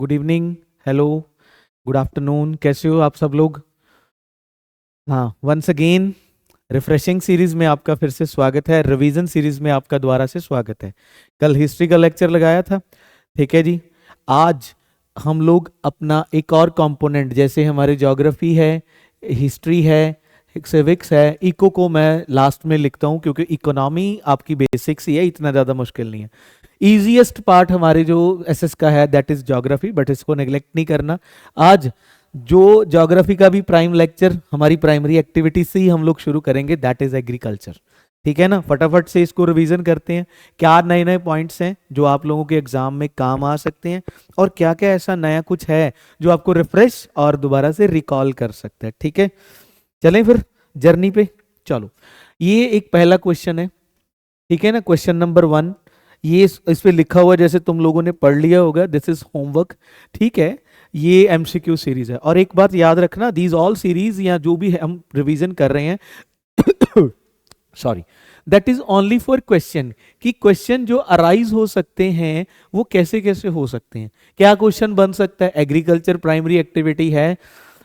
Good evening, hello, good afternoon, कैसे हो आप सब लोग? हाँ, वंस अगेन रिफ्रेशिंग सीरीज में आपका फिर से स्वागत है। रिवीजन सीरीज में आपका दोबारा से स्वागत है। कल हिस्ट्री का लेक्चर लगाया था, ठीक है जी। आज हम लोग अपना एक और कंपोनेंट, जैसे हमारी ज्योग्राफी है, हिस्ट्री है, सिविक्स है, इको को मैं लास्ट में लिखता हूँ क्योंकि इकोनॉमी आपकी बेसिक्स ही है, इतना ज़्यादा मुश्किल नहीं है। ईजीएस्ट पार्ट हमारे जो एसएस का है दैट इज ज्योग्राफी, बट इसको नेग्लेक्ट नहीं करना। आज जो ज्योग्राफी का भी प्राइम लेक्चर हमारी प्राइमरी एक्टिविटी से ही हम लोग शुरू करेंगे, दैट इज एग्रीकल्चर। ठीक है ना, फटाफट से इसको रिवीजन करते हैं। क्या नए नए पॉइंट्स हैं जो आप लोगों के एग्जाम में काम आ सकते हैं, और क्या क्या ऐसा नया कुछ है जो आपको रिफ्रेश और दोबारा से रिकॉल कर सकता है। ठीक है, चलें फिर जर्नी पे। चलो, ये एक पहला क्वेश्चन है, ठीक है ना, क्वेश्चन नंबर 1। ये इस पे लिखा हुआ, जैसे तुम लोगों ने पढ़ लिया होगा, दिस इज होमवर्क, ठीक है। ये एमसीक्यू सीरीज है, और एक बात याद रखना, दीज ऑल सीरीज या जो भी हम रिवीजन कर रहे हैं sorry, that is only for question, कि क्वेश्चन जो अराइज हो सकते हैं वो कैसे कैसे हो सकते हैं। क्या क्वेश्चन बन सकता है? एग्रीकल्चर प्राइमरी एक्टिविटी है,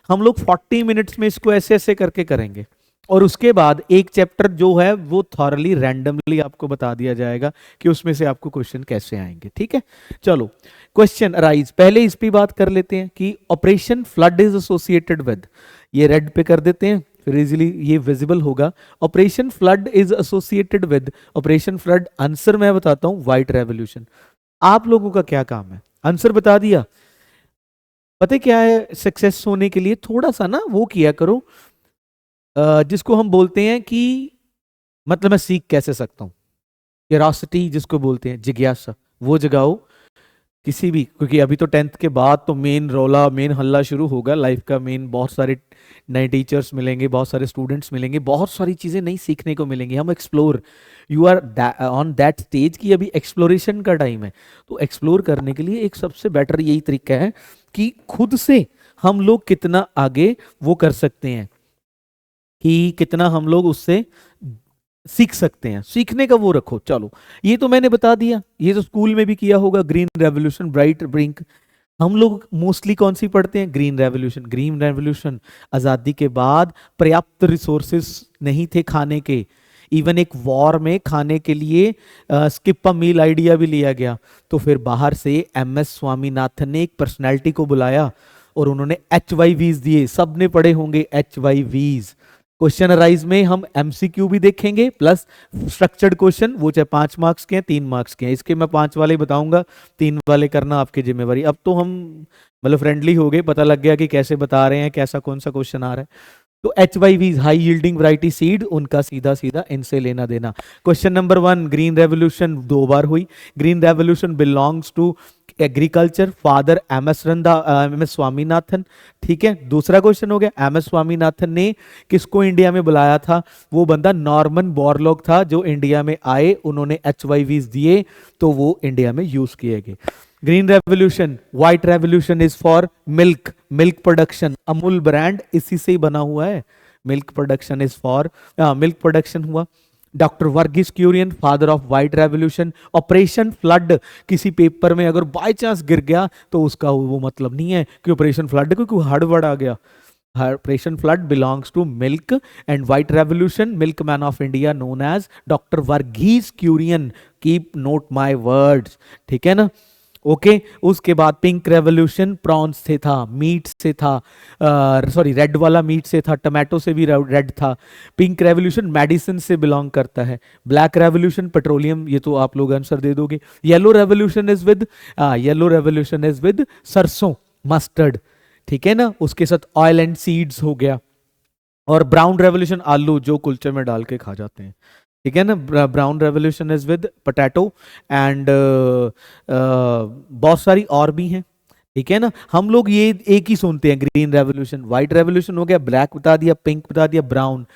हम लोग 40 मिनट्स में इसको ऐसे ऐसे करके करेंगे, और उसके बाद एक चैप्टर जो है वो थॉरली रैंडमली आपको बता दिया जाएगा कि उसमें से आपको क्वेश्चन कैसे आएंगे। ठीक है, चलो क्वेश्चन अराइज, पहले इस पे बात कर लेते हैं कि operation flood is associated with, ये रेड पे कर देते हैं फिर इजीली ये विजिबल होगा। Operation flood is associated with, operation flood, answer मैं बताता हूं, व्हाइट रेवोल्यूशन। आप लोगों का क्या काम है? आंसर बता दिया। पता है क्या है, सक्सेस होने के लिए थोड़ा सा ना वो किया करो, जिसको हम बोलते हैं कि, मतलब मैं सीख कैसे सकता हूं, क्यूरियोसिटी जिसको बोलते हैं, जिज्ञासा, वो जगाओ किसी भी, क्योंकि अभी तो 10th के बाद तो मेन रौला, मेन हल्ला शुरू होगा लाइफ का। मेन बहुत सारे नए टीचर्स मिलेंगे, बहुत सारे स्टूडेंट्स मिलेंगे, बहुत सारी चीजें नई सीखने को मिलेंगी। हम explore, you are on that stage कि अभी एक्सप्लोरेशन का टाइम है। तो एक्सप्लोर करने के लिए एक सबसे बेटर यही तरीका है कि खुद से हम लोग कितना आगे वो कर सकते हैं, कि कितना हम लोग उससे सीख सकते हैं, सीखने का वो रखो। चलो, ये तो मैंने बता दिया, ये तो स्कूल में भी किया होगा। ग्रीन रेवोल्यूशन, ब्राइट ब्रिंक, हम लोग मोस्टली कौन सी पढ़ते हैं? Green revolution. ग्रीन रेवोल्यूशन, आज़ादी के बाद पर्याप्त रिसोर्सेस नहीं थे खाने के, इवन एक वॉर में खाने के लिए स्किप अ मील आइडिया भी लिया गया। तो फिर बाहर से एमएस स्वामीनाथन ने एक पर्सनैलिटी को बुलाया और उन्होंने HYVs दिए, सब ने पढ़े होंगे HYVs। क्वेश्चन अराइज में हम एमसीक्यू भी देखेंगे प्लस स्ट्रक्चर्ड क्वेश्चन, वो चाहे 5 मार्क्स के हैं 3 मार्क्स के हैं। इसके मैं 5 वाले बताऊंगा, 3 वाले करना आपकी जिम्मेवारी। अब तो हम मतलब फ्रेंडली हो गए, पता लग गया कि कैसे बता रहे हैं, कैसा कौन सा क्वेश्चन आ रहा है। तो HYVs, high yielding variety seed, उनका सीधा सीधा इनसे लेना देना। क्वेश्चन नंबर 1, ग्रीन रेवोल्यूशन 2 बार हुई। Green revolution belongs to agriculture, father MS Swaminathan. ठीक है, दूसरा क्वेश्चन हो गया, एमएस स्वामीनाथन ने किसको इंडिया में बुलाया था? वो बंदा नॉर्मन बोरलॉग था जो इंडिया में आए, उन्होंने HYVs दिए तो वो इंडिया में यूज किए गए। Green revolution, white revolution is for milk, milk production, Amul brand इसी से ही बना हुआ है। Milk production is for, milk production हुआ। Doctor Verghese Kurien, father of white revolution. Operation flood, किसी पेपर में अगर बाय चांस गिर गया तो उसका वो मतलब नहीं है कि ऑपरेशन फ्लड क्योंकि हड़बड़ आ गया। Operation flood belongs to milk and white revolution, milk man of India known as doctor Verghese Kurien. Keep note my words, ठीक है ना। ओके, उसके बाद पिंक रेवोल्यूशन प्रॉन्स से था, मीट से था, सॉरी रेड वाला मीट से था, टमाटो से भी रेड था। पिंक रेवोल्यूशन मेडिसिन से बिलोंग करता है। ब्लैक रेवोल्यूशन पेट्रोलियम, ये तो आप लोग आंसर दे दोगे। Yellow revolution is with, yellow revolution is with सरसों, मस्टर्ड, ठीक है ना। उसके साथ ऑयल एंड सीड्स हो गया। और ब्राउन रेवोल्यूशन आलू जो कुलचे में डाल के खा जाते हैं, ठीक है ना। Brown revolution is with potato and बहुत सारी और भी हैं, ठीक है ना। हम लोग ये एक ही सुनते हैं, ग्रीन रेवोल्यूशन। व्हाइट रेवोल्यूशन हो गया, ब्लैक बता दिया, पिंक बता दिया, brown.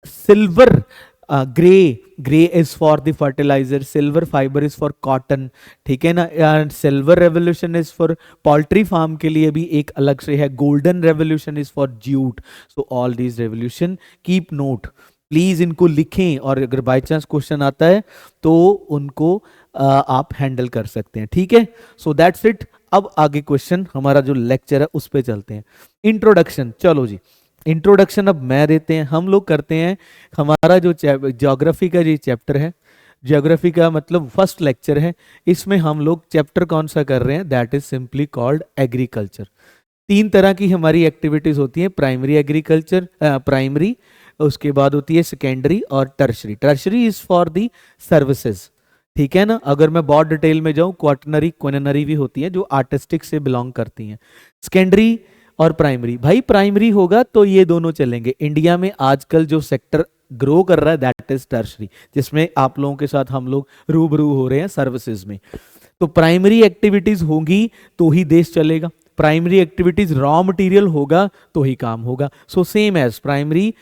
Silver, grey, grey is for the fertiliser, silver fibre is for cotton, ठीक है ना। Silver revolution is for poultry farm के लिए भी एक अलग से है। Golden revolution is for jute. So all these revolution, keep note please, इनको लिखें, और अगर बाय चांस क्वेश्चन आता है तो उनको आप हैंडल कर सकते हैं। ठीक है, सो दैट्स इट। अब आगे क्वेश्चन हमारा जो लेक्चर है उस पे चलते हैं। इंट्रोडक्शन, चलो जी इंट्रोडक्शन अब मैं देते हैं, हम लोग करते हैं। हमारा जो ज्योग्राफी का जो चैप्टर है, ज्योग्राफी का मतलब फर्स्ट लेक्चर है, इसमें हम लोग चैप्टर कौन सा कर रहे हैं, that is simply called agriculture. तीन तरह की हमारी एक्टिविटीज होती हैं, प्राइमरी एग्रीकल्चर, प्राइमरी, उसके बाद होती है सेकेंडरी और tertiary. Tertiary is for the services, ठीक है ना। अगर मैं बहुत डिटेल में जाऊं, क्वाटनरी क्विनरी भी होती है जो आर्टिस्टिक से बिलोंग करती हैं। सेकेंडरी और प्राइमरी, भाई प्राइमरी होगा तो ये दोनों चलेंगे। इंडिया में आजकल जो सेक्टर ग्रो कर रहा है दैट इज टर्शरी, जिसमें आप लोगों के साथ हम लोग रूबरू हो रहे हैं सर्विसेज में। तो प्राइमरी एक्टिविटीज होंगी तो ही देश चलेगा, प्राइमरी एक्टिविटीज रॉ मटेरियल होगा तो ही काम होगा। So same as primary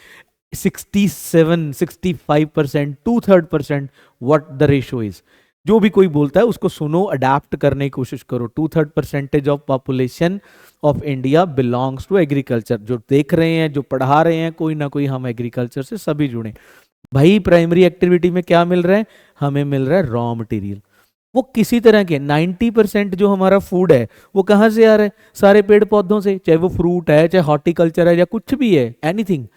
67-65%, 2/3%, what the ratio is. जो भी कोई बोलता है उसको सुनो, अडेप्ट करने की कोशिश करो। 2/3% of population of India belongs to agriculture. जो देख रहे हैं, जो पढ़ा रहे हैं, कोई ना कोई हम एग्रीकल्चर से सभी जुड़े। भाई प्राइमरी एक्टिविटी में क्या मिल रहा है, हमें मिल रहा है रॉ मटेरियल। वो किसी तरह के 90% जो हमारा फूड है वो कहाँ से आ रहा है, सारे पेड़ पौधों से, चाहे वो फ्रूट है, चाहे हॉर्टिकल्चर है, या कुछ भी है, एनीथिंग,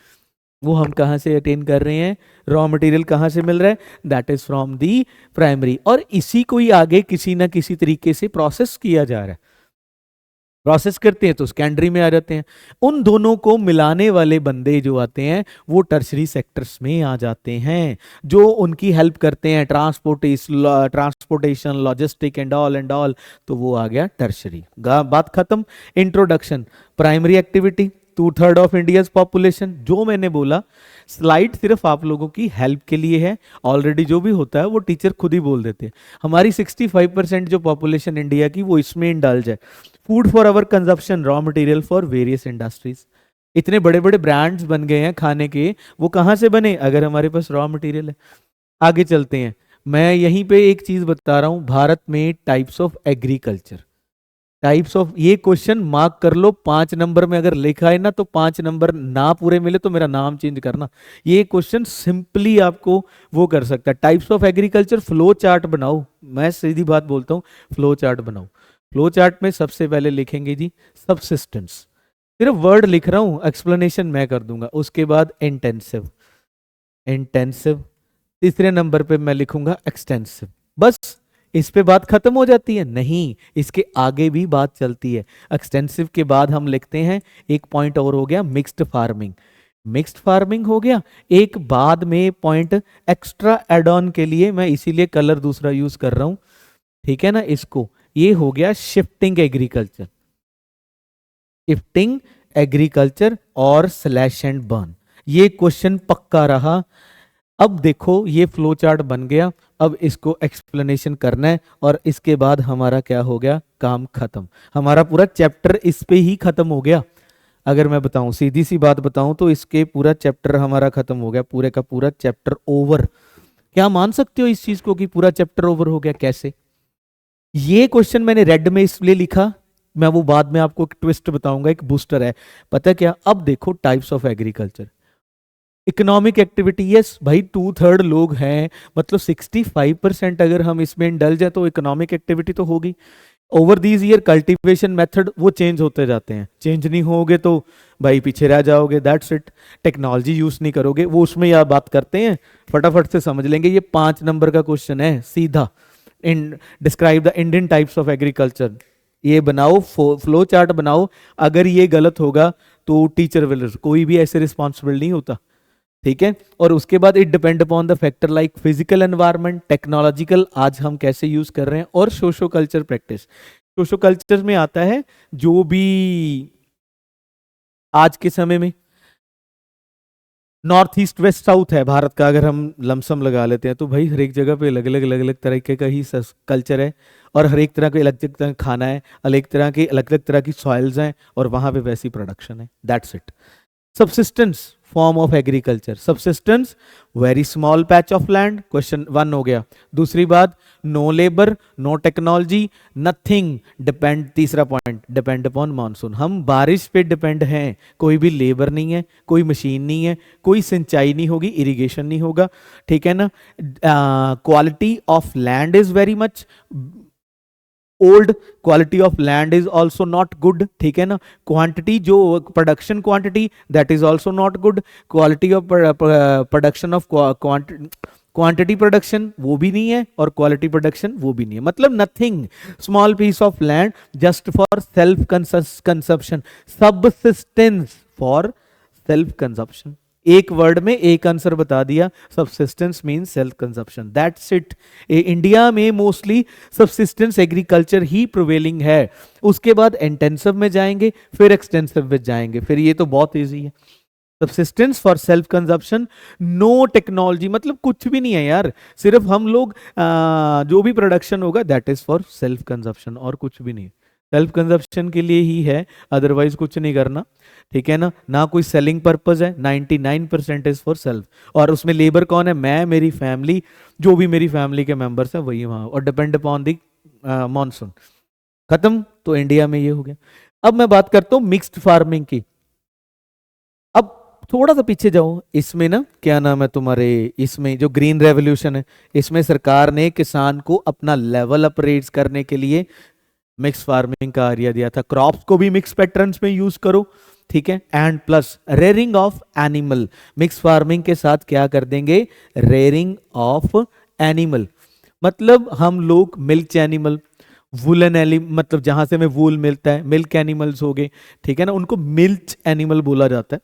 वो हम कहाँ से अटेन कर रहे हैं, रॉ मटेरियल कहाँ से मिल रहा है, that is from the primary. और इसी को ही आगे किसी ना किसी तरीके से प्रोसेस किया जा रहा है, प्रोसेस करते हैं तो सेकेंडरी में आ जाते हैं। उन दोनों को मिलाने वाले बंदे जो आते हैं वो टर्शरी सेक्टर्स में आ जाते हैं, जो उनकी हेल्प करते हैं, ट्रांसपोर्टेशन, लॉजिस्टिक एंड ऑल, तो वो आ गया टर्शरी। बात खत्म। Introduction, primary activity 2/3 of India population. जो मैंने बोला स्लाइड सिर्फ आप लोगों की हेल्प के लिए है, ऑलरेडी जो भी होता है वो टीचर खुद ही बोल देते हैं। हमारी 65% जो पॉपुलेशन इंडिया की वो इसमें इंडल्ज है। Food for our consumption, raw material for various industries. इतने बड़े बड़े ब्रांड्स बन गए हैं खाने के, वो कहाँ से बने, अगर हमारे पास रॉ मटेरियल है। आगे चलते हैं, मैं यहीं पे एक चीज बता रहा हूं, भारत में types of agriculture, types of, ये क्वेश्चन मार्क कर लो, 5 नंबर में अगर लिखा है ना तो 5 नंबर ना पूरे मिले तो मेरा नाम चेंज करना। ये क्वेश्चन सिंपली आपको वो कर सकता है। Types of agriculture, flow chart बनाओ, मैं सीधी बात बोलता हूँ, फ्लो चार्ट बनाओ। फ्लो चार्ट में सबसे पहले लिखेंगे जी सबसिस्टेंस, सिर्फ वर्ड लिख रहा हूं, एक्सप्लेनेशन मैं कर दूंगा। उसके बाद इंटेंसिव, इंटेंसिव, तीसरे नंबर पे मैं लिखूंगा एक्सटेंसिव। बस इस पे बात खत्म हो जाती है? नहीं, इसके आगे भी बात चलती है। एक्सटेंसिव के बाद हम लिखते हैं, एक पॉइंट और हो गया मिक्स्ड फार्मिंग। मिक्स्ड फार्मिंग हो गया। एक बाद में पॉइंट एक्स्ट्रा एड ऑन के लिए मैं इसीलिए कलर दूसरा यूज कर रहा हूं, ठीक है ना, इसको, ये हो गया शिफ्टिंग एग्रीकल्चर, शिफ्टिंग एग्रीकल्चर और स्लैश एंड बर्न। ये क्वेश्चन पक्का रहा। अब देखो ये फ्लो चार्ट बन गया, अब इसको एक्सप्लेनेशन करना है और इसके बाद हमारा क्या हो गया, काम खत्म। हमारा पूरा चैप्टर इस पे ही खत्म हो गया। अगर मैं बताऊं, सीधी सी बात बताऊं तो इसके पूरा चैप्टर हमारा खत्म हो गया, पूरे का पूरा चैप्टर ओवर। क्या मान सकते हो इस चीज को कि पूरा चैप्टर ओवर हो गया? कैसे? ये क्वेश्चन मैंने रेड में इसलिए लिखा, मैं वो बाद में आपको एक ट्विस्ट बताऊंगा, एक बूस्टर है। पता है क्या? अब देखो types of agriculture, economic activity, yes भाई 2/3 लोग हैं, मतलब 65% अगर हम इसमें इंडल्ज है तो इकोनॉमिक एक्टिविटी तो होगी। Over these year cultivation method वो चेंज होते जाते हैं, चेंज नहीं होगे तो भाई पीछे रह जाओगे, दैट्स इट। टेक्नोलॉजी यूज नहीं करोगे, वो उसमें यार बात करते हैं, फटाफट से समझ लेंगे। ये 5 नंबर का क्वेश्चन है सीधा। In describe the Indian types of agriculture, ये बनाओ, फ्लो चार्ट बनाओ। अगर ये गलत होगा तो टीचर विल, कोई भी ऐसे रिस्पॉन्सिबल नहीं होता, ठीक है। और उसके बाद it depend upon the factor like physical environment, technological आज हम कैसे यूज कर रहे हैं, और socio culture practice. Socio culture में आता है जो भी आज के समय में नॉर्थ ईस्ट वेस्ट साउथ है भारत का, अगर हम लमसम लगा लेते हैं तो भाई हर एक जगह पे अलग अलग तरीके का ही कल्चर है, और हर एक तरह के अलग अलग तरह का खाना है, अलग अलग तरह की सॉइल्स हैं, और वहां पे वैसी प्रोडक्शन है, that's it. Subsistence, form of agriculture. Subsistence very small patch of land, question 1 हो गया। दूसरी बात, no labour, no technology, nothing depend, तीसरा पॉइंट, डिपेंड अपॉन मानसून। हम बारिश पे डिपेंड हैं, कोई भी लेबर नहीं है, कोई मशीन नहीं है, कोई सिंचाई नहीं होगी, इरिगेशन नहीं होगा, ठीक है ना। Quality of land is very much old, quality of land is also not good, ठीक है ना। क्वांटिटी जो production quantity that is also not good, quality of production of quantity production वो भी नहीं है, और क्वालिटी प्रोडक्शन वो भी नहीं है। मतलब nothing, small piece of land just for self consumption, subsistence for self consumption. एक वर्ड में एक आंसर बता दिया, subsistence mean self consumption, that's it. India में मोस्टली सबसिस्टेंस एग्रीकल्चर ही प्रिवेलिंग है। उसके बाद इंटेंसिव में जाएंगे, फिर एक्सटेंसिव में जाएंगे, फिर ये तो बहुत इजी है। Subsistence for self consumption, no technology, मतलब कुछ भी नहीं है यार, सिर्फ हम लोग जो भी प्रोडक्शन होगा that is for self consumption, और कुछ भी नहीं। सेल्फ कंजप्शन के लिए ही है, अदरवाइज कुछ नहीं करना, ठीक है ना। ना कोई सेलिंग पर्पज है, 99% इज फॉर सेल्फ। और उसमें लेबर कौन है? मैं, मेरी फैमिली, जो भी मेरी फैमिली के मेंबर्स हैं वही वहां, और डिपेंड अपॉन दी मॉनसून। खत्म, तो इंडिया में ये हो गया। अब मैं बात करता हूं मिक्स्ड फार्मिंग की। अब थोड़ा सा पीछे जाओ, इसमें ना क्या नाम है तुम्हारे, इसमें जो ग्रीन रेवोल्यूशन है, इसमें सरकार ने किसान को अपना लेवल अप रेज करने के लिए मिक्स फार्मिंग का आइडिया दिया था। क्रॉप्स को भी मिक्स पैटर्न्स में यूज करो, ठीक है, and plus rearing of animal. Mix farming के साथ क्या कर देंगे? रेयरिंग ऑफ एनिमल, मतलब हम लोग मिल्क एनिमल, वुलन एनिमल, मतलब जहां से हमें वूल मिलता है, मिल्क एनिमल्स हो गए, ठीक है ना, उनको मिल्क एनिमल बोला जाता है।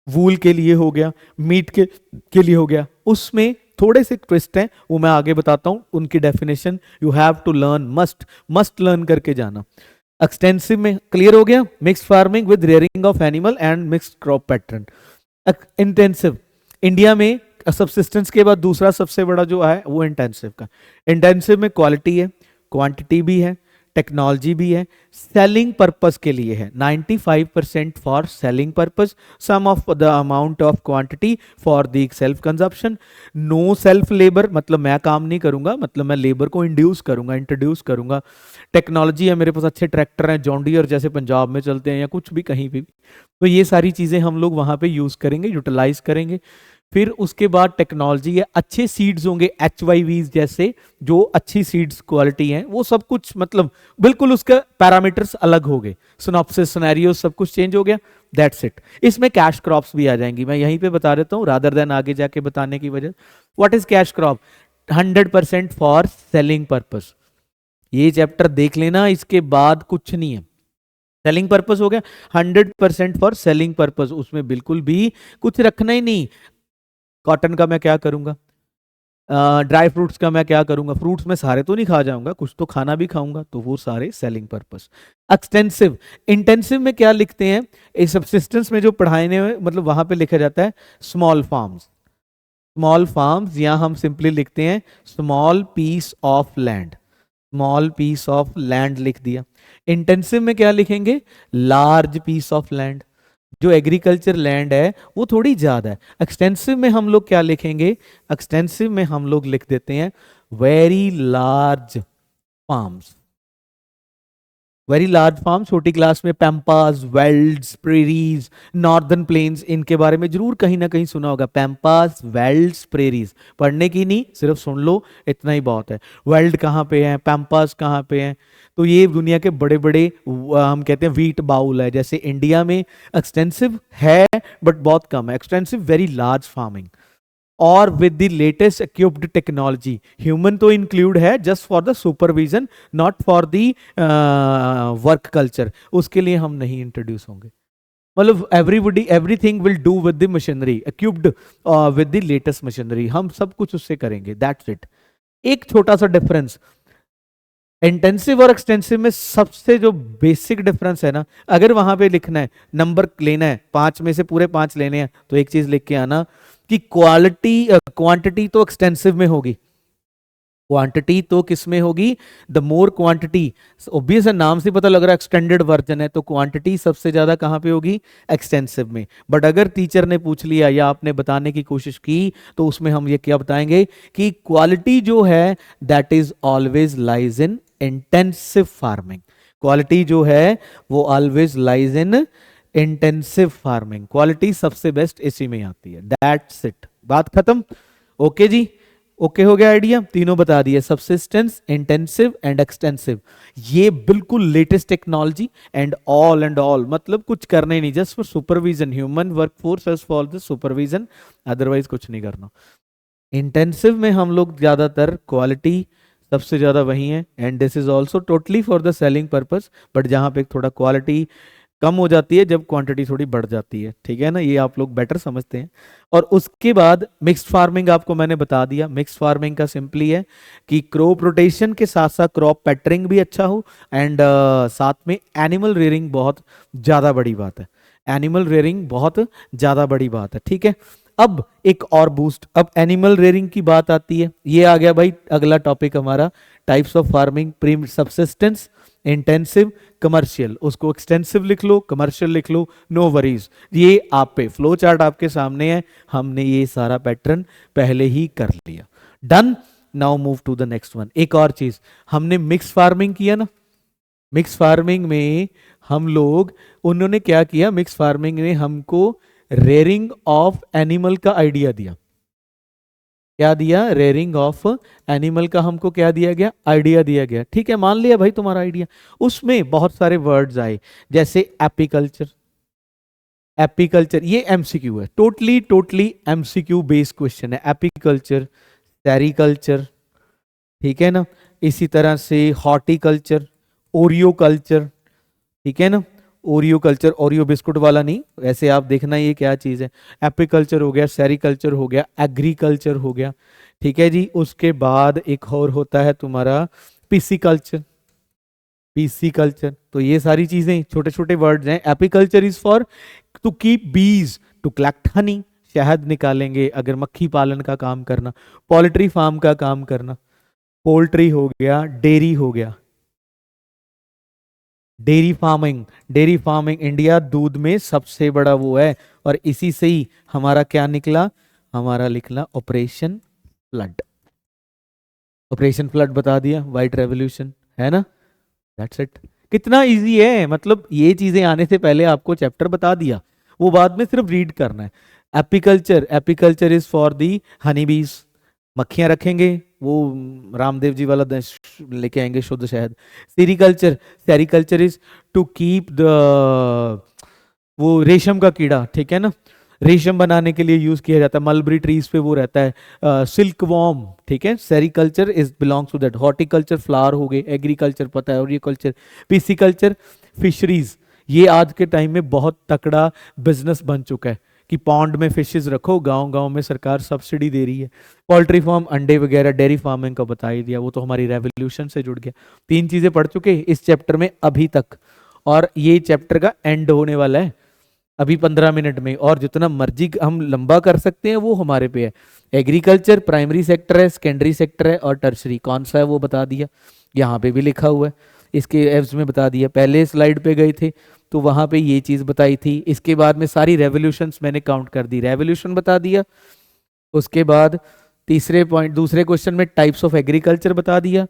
वूल के लिए हो गया, मीट के लिए हो गया। उसमें थोड़े से ट्विस्ट हैं, वो मैं आगे बताता हूं, उनकी definition you have to learn, must learn करके जाना। एक्सटेंसिव में क्लियर हो गया, mix farming with rearing of animal and mixed crop pattern. Intensive, India में सबसिस्टेंस के बाद दूसरा सबसे बड़ा जो है वो इंटेंसिव का। इंटेंसिव में क्वालिटी है, क्वांटिटी भी है, टेक्नोलॉजी भी है, सेलिंग पर्पस के लिए है। 95% for selling purpose, some of the amount of quantity for the self consumption. No self labour, मतलब मैं काम नहीं करूंगा, मतलब मैं लेबर को इंट्रोड्यूस करूंगा। टेक्नोलॉजी है, मेरे पास अच्छे ट्रैक्टर हैं, जॉन डियर जैसे पंजाब में चलते हैं, या कुछ भी कहीं भी, तो ये सारी चीजें हम लोग वहां पे यूज करेंगे, यूटिलाइज करेंगे। फिर उसके बाद टेक्नोलॉजी है, अच्छे सीड्स होंगे, HYVs जैसे, जो अच्छी सीड्स क्वालिटी हैं, वो सब कुछ, मतलब बिल्कुल उसका पैरामीटर्स अलग हो गए, सिनॉप्सिस, सिनेरियो सब कुछ चेंज हो गया, दैट्स इट। इसमें कैश क्रॉप्स भी आ जाएंगी, मैं यहीं पे बता देता हूँ रादर देन आगे जाके बताने की वजह। What is cash crop? 100% for selling purpose. ये चैप्टर देख लेना, इसके बाद कुछ नहीं है। सेलिंग पर्पस हो गया, 100% फॉर सेलिंग पर्पस, उसमें बिल्कुल भी कुछ रखना ही नहीं। कॉटन का मैं क्या करूंगा, ड्राई फ्रूट्स का मैं क्या करूंगा, फ्रूट्स में सारे तो नहीं खा जाऊंगा, कुछ तो खाना भी खाऊंगा, तो वो सारे सेलिंग पर्पस। एक्सटेंसिव, इंटेंसिव में क्या लिखते हैं, इस सबसिस्टेंस में जो पढ़ाने में, मतलब वहां पे लिखा जाता है स्मॉल फार्म्स, स्मॉल फार्म्स, या हम सिंपली लिखते हैं small piece of land, small piece of land लिख दिया। इंटेंसिव में क्या लिखेंगे? लार्ज पीस ऑफ लैंड, जो एग्रीकल्चर लैंड है वो थोड़ी ज्यादा है। एक्सटेंसिव में हम लोग क्या लिखेंगे? एक्सटेंसिव में हम लोग लिख देते हैं very large farms. Very large farm, छोटी क्लास में pampas, velds, prairies, northern plains, इनके बारे में जरूर कहीं ना कहीं सुना होगा। पैम्पास, वेल्ड्स, प्रेरीज, पढ़ने की नहीं, सिर्फ सुन लो, इतना ही बहुत है। वेल्ड कहाँ पे है, पैम्पास कहाँ पे है, तो ये दुनिया के बड़े बड़े हम कहते हैं वीट बाउल है। जैसे इंडिया में एक्सटेंसिव है बट बहुत कम है, एक्सटेंसिव वेरी लार्ज फार्मिंग, और with the latest equipped technology. Human तो इंक्लूड है just for the supervision, not for the work culture, उसके लिए हम नहीं इंट्रोड्यूस होंगे। मतलब everybody, everything will do with the machinery, equipped with the latest machinery, हम सब कुछ उससे करेंगे, दैट्स इट। एक छोटा सा डिफरेंस इंटेंसिव और एक्सटेंसिव में, सबसे जो बेसिक डिफरेंस है ना, अगर वहां पे लिखना है, नंबर लेना है, 5 में से पूरे 5 लेने हैं, तो एक चीज लिख के आना कि क्वालिटी क्वांटिटी तो एक्सटेंसिव में होगी, क्वांटिटी तो किस में होगी, द मोर क्वांटिटी, ऑब्वियस है, नाम से पता लग रहा है एक्सटेंडेड वर्जन है, तो क्वांटिटी सबसे ज्यादा कहाँ पे होगी, एक्सटेंसिव में। बट अगर टीचर ने पूछ लिया या आपने बताने की कोशिश की तो उसमें हम ये क्या बताएंगे कि क्वालिटी जो है that is always lies in intensive farming. Quality जो है वो always lies in intensive farming, quality सबसे बेस्ट इसी में आती है, दैट्स इट, बात खत्म। ओके जी, ओके हो गया आइडिया, तीनों बता दिए, सबसिस्टेंस, इंटेंसिव एंड एक्सटेंसिव। ये बिल्कुल लेटेस्ट टेक्नोलॉजी एंड ऑल मतलब कुछ करना ही नहीं, just for supervision, human workforce as for the supervision, otherwise कुछ नहीं करना। इंटेंसिव में हम लोग ज्यादातर क्वालिटी सबसे ज्यादा वही है, and this is also totally for the selling purpose, but जहां पे थोड़ा क्वालिटी कम हो जाती है जब क्वांटिटी थोड़ी बढ़ जाती है, ठीक है ना, ये आप लोग बेटर समझते हैं। और उसके बाद मिक्स्ड फार्मिंग आपको मैंने बता दिया। मिक्स्ड फार्मिंग का सिंपली है कि क्रॉप रोटेशन के साथ साथ क्रॉप पैटर्निंग भी अच्छा हो, एंड साथ में एनिमल रेयरिंग बहुत ज़्यादा बड़ी बात है, एनिमल रेयरिंग बहुत ज़्यादा बड़ी बात है, ठीक है। अब एक और बूस्ट, अब एनिमल रेयरिंग की बात आती है, ये आ गया भाई अगला टॉपिक हमारा, types of farming, pre subsistence, intensive, commercial. उसको एक्सटेंसिव लिख लो, कमर्शियल लिख लो, नो वरीज, ये आप पे फ्लो चार्ट आपके सामने है, हमने ये सारा पैटर्न पहले ही कर लिया, done. Now move to the next one. एक और चीज, हमने मिक्स फार्मिंग किया ना, मिक्स फार्मिंग में हम लोग, उन्होंने क्या किया, मिक्स फार्मिंग ने हमको रेयरिंग ऑफ एनिमल का आइडिया दिया। क्या दिया, रेयरिंग ऑफ एनिमल का हमको क्या दिया गया, आइडिया दिया गया, ठीक है, मान लिया भाई तुम्हारा आइडिया। उसमें बहुत सारे वर्ड्स आए, जैसे एपीकल्चर, एपीकल्चर ये एमसीक्यू है, totally totally MCQ based question है, एपीकल्चर, सेरिकल्चर, ठीक है ना, इसी तरह से हॉर्टिकल्चर, ओरियो कल्चर, ठीक है ना, ओरियो कल्चर, ओरियो बिस्कुट वाला नहीं, वैसे आप देखना ये क्या चीज है। एपिकल्चर हो गया, सेरिकल्चर हो गया, एग्रीकल्चर हो गया, ठीक है जी। उसके बाद एक और होता है तुम्हारा पिसिकल्चर, पिसिकल्चर, तो ये सारी चीजें छोटे छोटे वर्ड्स हैं। Apiculture is for to keep bees, to collect honey, शहद निकालेंगे, अगर मक्खी पालन का काम करना, पोल्ट्री फार्म का काम करना, पोल्ट्री हो गया, डेयरी हो गया, dairy farming, dairy farming India दूध में सबसे बड़ा वो है, और इसी से ही हमारा क्या निकला, हमारा निकला ऑपरेशन फ्लड, ऑपरेशन फ्लड बता दिया, व्हाइट रेवोल्यूशन, है ना, दैट्स इट। कितना इजी है, मतलब ये चीजें आने से पहले आपको चैप्टर बता दिया, वो बाद में सिर्फ रीड करना है। Apiculture, apiculture is for the Honey बीज, मक्खियां रखेंगे, वो रामदेव जी वाला लेके आएंगे शुद्ध शहद। Sericulture, sericulture is to keep the, वो रेशम का कीड़ा, ठीक है ना, रेशम बनाने के लिए यूज किया जाता है, मलबरी ट्रीज पे वो रहता है, सिल्क वॉर्म, ठीक है, sericulture is belongs to that. Horticulture flower हो गए, एग्रीकल्चर पता है, और ये कल्चर, पिसिकल्चर फिशरीज, ये आज के टाइम में बहुत तकड़ा बिजनेस बन चुका है कि पॉन्ड में फिशेस रखो, गांव गांव में सरकार सब्सिडी दे रही है। पोल्ट्री फार्म, अंडे वगैरह, डेयरी फार्मिंग का बता ही दिया, वो तो हमारी रेवोल्यूशन से जुड़ गया। तीन चीजें पढ़ चुके इस चैप्टर में अभी तक, और ये चैप्टर का एंड होने वाला है अभी 15 मिनट में, और जितना मर्जी हम लंबा कर सकते हैं वो हमारे पे है। एग्रीकल्चर प्राइमरी सेक्टर है, सेकेंडरी सेक्टर है, और टर्सरी कौन सा है वो बता दिया, यहाँ पे भी लिखा हुआ है, इसके एव्स में बता दिया। पहले स्लाइड पे गए थे तो वहां पे ये चीज बताई थी, इसके बाद में सारी रेवोल्यूशंस मैंने काउंट कर दी, रेवोल्यूशन बता दिया। उसके बाद तीसरे पॉइंट, दूसरे क्वेश्चन में टाइप्स ऑफ एग्रीकल्चर बता दिया,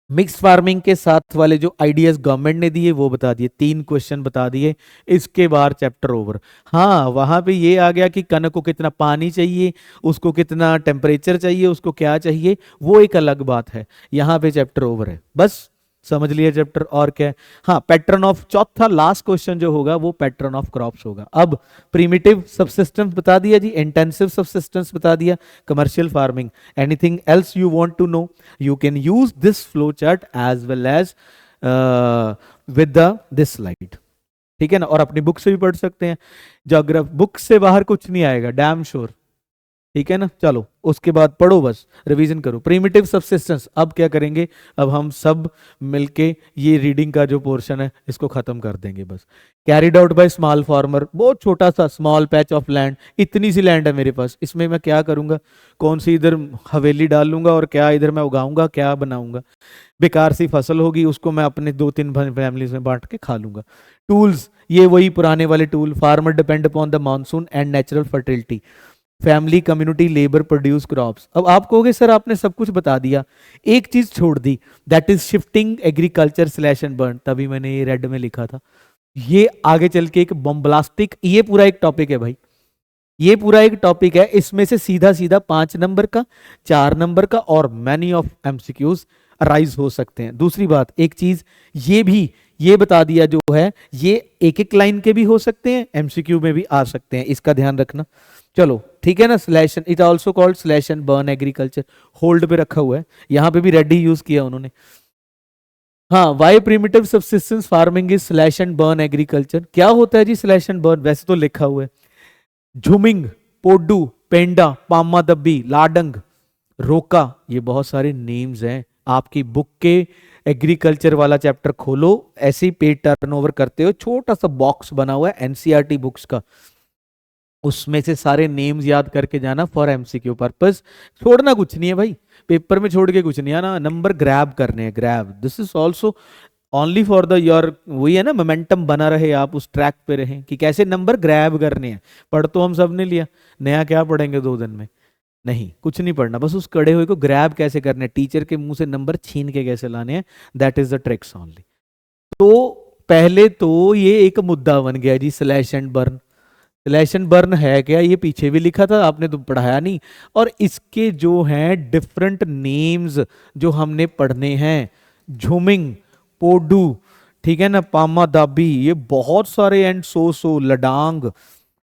मिक्स फार्मिंग के साथ वाले जो आइडियाज गवर्नमेंट ने दिए वो बता दिए, 3 क्वेश्चन बता दिए, इसके बाद चैप्टर ओवर। हाँ, वहां पे ये आ गया कि कनक को कितना पानी चाहिए, उसको कितना टेम्परेचर चाहिए, उसको क्या चाहिए, वो एक अलग बात है, यहाँ पे चैप्टर ओवर है, बस समझ लिया चैप्टर। और क्या है, हाँ, पैटर्न ऑफ, चौथा लास्ट क्वेश्चन जो होगा वो पैटर्न ऑफ क्रॉप्स होगा। अब प्रीमिटिव सबसिस्टेंस बता दिया जी, इंटेंसिव सबसिस्टेंस बता दिया, commercial farming, anything else you want to know, you can use this flow chart as well as with the this slide, ठीक है ना, और अपनी बुक से भी पढ़ सकते हैं, जोग्राफ बुक से बाहर कुछ नहीं आएगा, डैम श्योर, ठीक है ना। चलो उसके बाद पढ़ो, बस रिवीजन करो। प्रिमिटिव सबसिस्टेंस, अब क्या करेंगे, अब हम सब मिलके ये रीडिंग का जो पोर्शन है इसको खत्म कर देंगे बस। Carried out by small farmer, बहुत छोटा सा स्मॉल पैच ऑफ लैंड, इतनी सी लैंड है मेरे पास, इसमें मैं क्या करूंगा, कौन सी इधर हवेली डाल लूंगा और क्या इधर मैं उगाऊंगा, क्या बनाऊंगा, बेकार सी फसल होगी, उसको मैं अपने 2-3 फैमिलीज में बांट के खा लूंगा। टूल्स, ये वही पुराने वाले tool, farmer depend upon the monsoon and natural fertility, family community labour produce crops. अब आप कहोगे सर आपने सब कुछ बता दिया, एक चीज छोड़ दी, that is shifting agriculture slash and burn, तभी मैंने ये रेड में लिखा था। ये आगे चल के एक बम्ब्लास्टिक, ये पूरा एक टॉपिक है भाई, ये पूरा एक टॉपिक है, इसमें से सीधा सीधा 5 नंबर का, 4 नंबर का और मैनी ऑफ एमसीक्यूज अराइज हो सकते हैं। दूसरी बात, एक चीज ये भी ये बता दिया जो है, ये एक एक लाइन के भी हो सकते हैं, एमसीक्यू में भी आ सकते हैं, इसका ध्यान रखना। चलो ठीक है ना। Slash, it also called slash and burn agriculture, hold पे रखा हुआ है, यहां पे भी रेड ही यूज किया उन्होंने। हाँ, why primitive subsistence farming is slash and burn agriculture, क्या होता है जी स्लैश एंड बर्न, वैसे तो लिखा हुआ है झुमिंग, पोडू, पेंडा, पामा दब्बी, लाडंग, रोका, ये बहुत सारे नेम्स हैं। आपकी बुक के एग्रीकल्चर वाला चैप्टर खोलो, ऐसे ही पेज टर्नओवर करते हो, छोटा सा बॉक्स बना हुआ है एनसीईआरटी बुक्स का, उसमें से सारे नेम्स याद करके जाना फॉर एमसीक्यू पर्पस, छोड़ना कुछ नहीं है भाई, पेपर में छोड़ के कुछ नहीं है ना, नंबर ग्रैब करने हैं, grab, this is also only for the your, वही है ना, मोमेंटम बना रहे, आप उस ट्रैक पे रहें कि कैसे नंबर ग्रैब करने हैं। पढ़ तो हम सब ने लिया, नया क्या पढ़ेंगे 2 दिन में, नहीं कुछ नहीं पढ़ना, बस उस कड़े हुए को ग्रैब कैसे करने, टीचर के मुंह से नंबर छीन के कैसे लाने हैं, that is the tricks only. तो पहले तो ये एक मुद्दा बन गया G slash and burn, slash and burn है क्या, ये पीछे भी लिखा था, आपने तो पढ़ाया नहीं, और इसके जो हैं डिफरेंट नेम्स जो हमने पढ़ने हैं, झूमिंग, पोडू, ठीक है ना, पामा दाबी, ये बहुत सारे, एंड सो लडांग,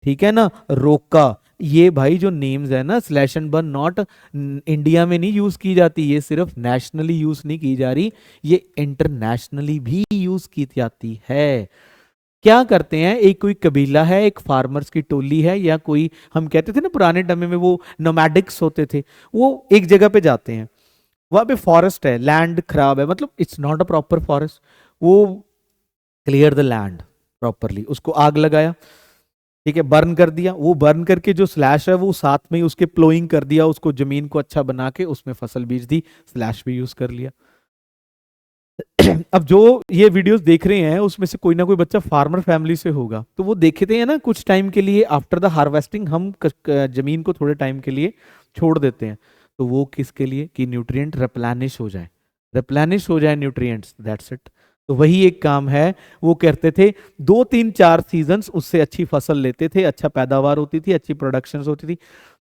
ठीक है ना, रोका, ये भाई जो नेम्स है ना, slash and burn not India में नहीं यूज की जाती, ये सिर्फ नेशनली यूज नहीं की जा रही, ये इंटरनेशनली भी यूज की जाती है। क्या करते हैं, एक कोई कबीला है, एक फार्मर्स की टोली है, या कोई, हम कहते थे ना पुराने टाइम में वो नोमैडिक्स होते थे, वो एक जगह पे जाते हैं, वहां पे फॉरेस्ट है, लैंड खराब है, मतलब it's not a proper forest, वो क्लियर द लैंड प्रॉपरली, उसको आग लगाया, ठीक है, बर्न कर दिया, वो बर्न करके जो स्लैश है वो साथ में ही उसके प्लोइंग कर दिया, उसको जमीन को अच्छा बना के उसमें फसल बीज दी, स्लैश भी यूज कर लिया। अब जो ये वीडियोस देख रहे हैं उसमें से कोई ना कोई बच्चा फार्मर फैमिली से होगा, तो वो देखते हैं ना कुछ टाइम के लिए, आफ्टर द हार्वेस्टिंग हम जमीन को थोड़े टाइम के लिए छोड़ देते हैं, तो वो किसके लिए, कि न्यूट्रिएंट रिप्लेनिश हो जाए, रिप्लेनिश हो जाए न्यूट्रिएंट्स, दैट्स इट। तो वही एक काम है, वो करते थे 2-3-4 सीजन्स, उससे अच्छी फसल लेते थे, अच्छा पैदावार होती थी, अच्छी प्रोडक्शन होती थी,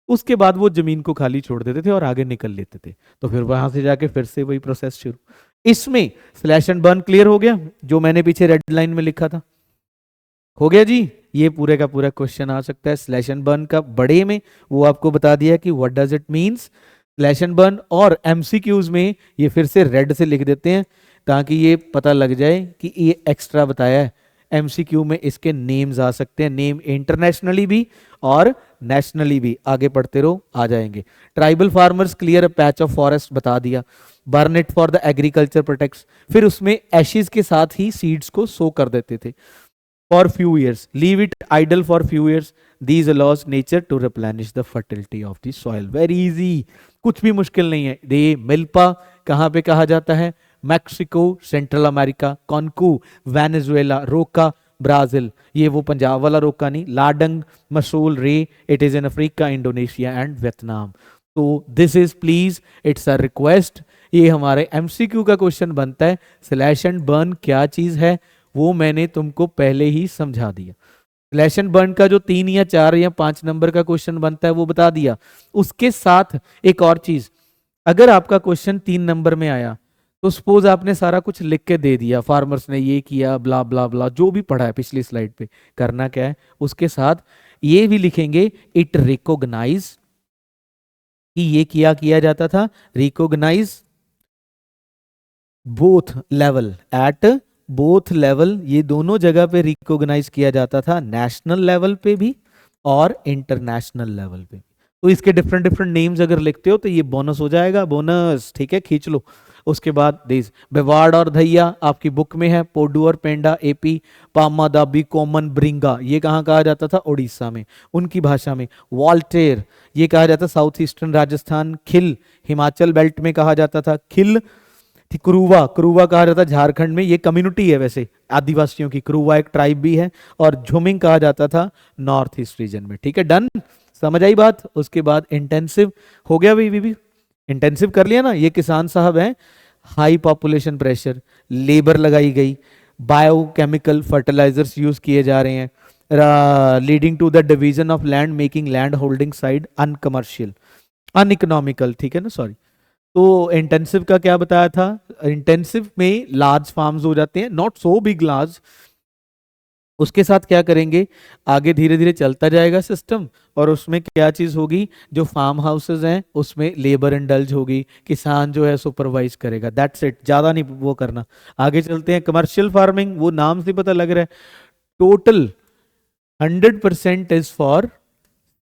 उसके बाद वो जमीन को खाली छोड़ देते थे और आगे निकल लेते थे, तो फिर वहां से जाके फिर से वही प्रोसेस शुरू। इसमें स्लैश एंड बर्न क्लियर हो गया, जो मैंने पीछे रेड लाइन में लिखा था, हो गया जी। ये पूरे का पूरा क्वेश्चन आ सकता है स्लैश एंड बर्न का, बड़े में वो आपको बता दिया कि what does it means slash and burn, और एमसीक्यूज में ये फिर से रेड से लिख देते हैं ताकि ये पता लग जाए कि ये एक्स्ट्रा बताया है। एमसीक्यू में इसके नेम्स आ सकते हैं, नेम इंटरनेशनली भी और नेशनली भी, आगे पढ़ते रहो आ जाएंगे। Tribal farmers clear patch of forest बता दिया, burn it for the agriculture protects, फिर उसमें एशिज के साथ ही सीड्स को सो कर देते थे, for few years leave it idle for few years, these allows nature to replenish the fertility of the soil, very easy, कुछ भी मुश्किल नहीं है। दे मिल्पा कहाँ पे कहा जाता है, Mexico, Central America, conuco Venezuela, roca Brazil, ये वो पंजाब वाला रोका नहीं, ladang masole ray, it is in Africa, Indonesia and Vietnam. तो this is please it's a request, ये हमारे एमसीक्यू का क्वेश्चन बनता है, स्लैश एंड बर्न क्या चीज है वो मैंने तुमको पहले ही समझा दिया। स्लैश एंड बर्न का जो 3 या 4 या 5 नंबर का क्वेश्चन बनता है वो बता दिया। उसके साथ एक और चीज, अगर आपका क्वेश्चन 3 नंबर में आया तो सपोज आपने सारा कुछ लिख के दे दिया, फार्मर्स ने ये किया ब्ला ब्ला ब्ला, जो भी पढ़ा है पिछली स्लाइड पे, करना क्या है उसके साथ ये भी लिखेंगे, इट रिकॉग्नाइज, कि ये किया जाता था, recognise both level, at both level, ये दोनों जगह पे रिकॉग्नाइज किया जाता था, नेशनल लेवल पे भी और इंटरनेशनल लेवल पे। तो इसके डिफरेंट डिफरेंट नेम्स अगर लिखते हो तो ये बोनस हो जाएगा, बोनस, ठीक है, खींच लो। उसके बाद दिस बेवाड़ और धैया आपकी बुक में है, पोडू और पेंडा एपी, पामा दाबी कोमन ब्रिंगा ये कहाँ कहा जाता था, उड़ीसा में, उनकी भाषा में। वॉल्टेर ये कहा जाता साउथ ईस्टर्न राजस्थान। खिल हिमाचल बेल्ट में कहा जाता था, खिल। क्रूवा, क्रूवा कहा जाता झारखंड में, ये कम्युनिटी है वैसे आदिवासियों की, क्रूवा एक ट्राइब भी है। और झुमिंग कहा जाता था नॉर्थ ईस्ट रीजन में, ठीक है, डन, समझ आई बात। उसके बाद इंटेंसिव हो गया भी इंटेंसिव कर लिया ना, ये किसान साहब हैं, हाई पॉपुलेशन प्रेशर, लेबर लगाई गई, बायोकेमिकल फर्टिलाइजर्स यूज किए जा रहे हैं, leading to the division of land making land holding side uncommercial, uneconomical, ठीक है ना, सॉरी। तो इंटेंसिव का क्या बताया था, इंटेंसिव में लार्ज फार्म्स हो जाते हैं, नॉट सो बिग लार्ज। उसके साथ क्या करेंगे, आगे धीरे धीरे चलता जाएगा सिस्टम, और उसमें क्या चीज होगी, जो फार्म हाउसेज हैं उसमें लेबर इंडल्ज होगी, किसान जो है सुपरवाइज करेगा, दैट्स इट, ज्यादा नहीं वो करना। आगे चलते हैं, कमर्शियल फार्मिंग, वो नाम से पता लग रहा है, total 100% is for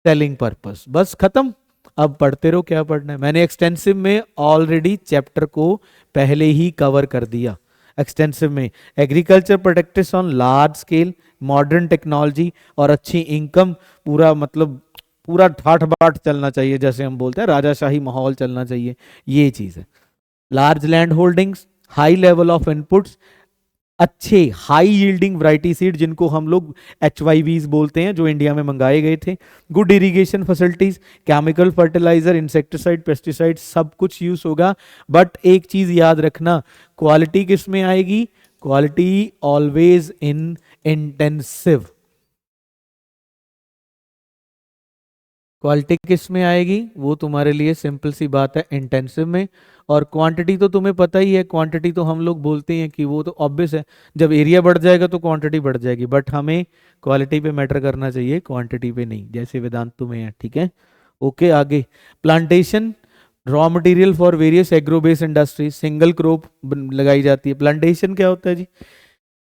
selling purpose, बस खत्म। अब पढ़ते रहो, क्या पढ़ना है, मैंने एक्सटेंसिव में ऑलरेडी चैप्टर को पहले ही कवर कर दिया। एक्सटेंसिव में agriculture products on large scale, modern technology और अच्छी इनकम, पूरा मतलब पूरा ठाठ बाट चलना चाहिए, जैसे हम बोलते हैं राजाशाही माहौल चलना चाहिए, ये चीज है। Large land holdings, high level of inputs, अच्छे हाई यील्डिंग वैरायटी सीड जिनको हम लोग HYVs बोलते हैं, जो इंडिया में मंगाए गए थे, good irrigation facilities, chemical fertiliser, insecticide, pesticide, सब कुछ यूज होगा। बट एक चीज याद रखना, क्वालिटी किस में आएगी, quality always in intensive, quality किस में आएगी, वो तुम्हारे लिए सिंपल सी बात है, इंटेंसिव में। और क्वांटिटी तो तुम्हें पता ही है, क्वांटिटी तो हम लोग बोलते हैं कि वो तो ऑब्वियस है, जब एरिया बढ़ जाएगा तो क्वांटिटी बढ़ जाएगी, बट हमें क्वालिटी पे मैटर करना चाहिए, क्वांटिटी पे नहीं, जैसे वेदांतु में है, ठीक है। ओके, आगे plantation, raw material for various agro based industry, single crop लगाई जाती है। प्लांटेशन क्या होता है जी,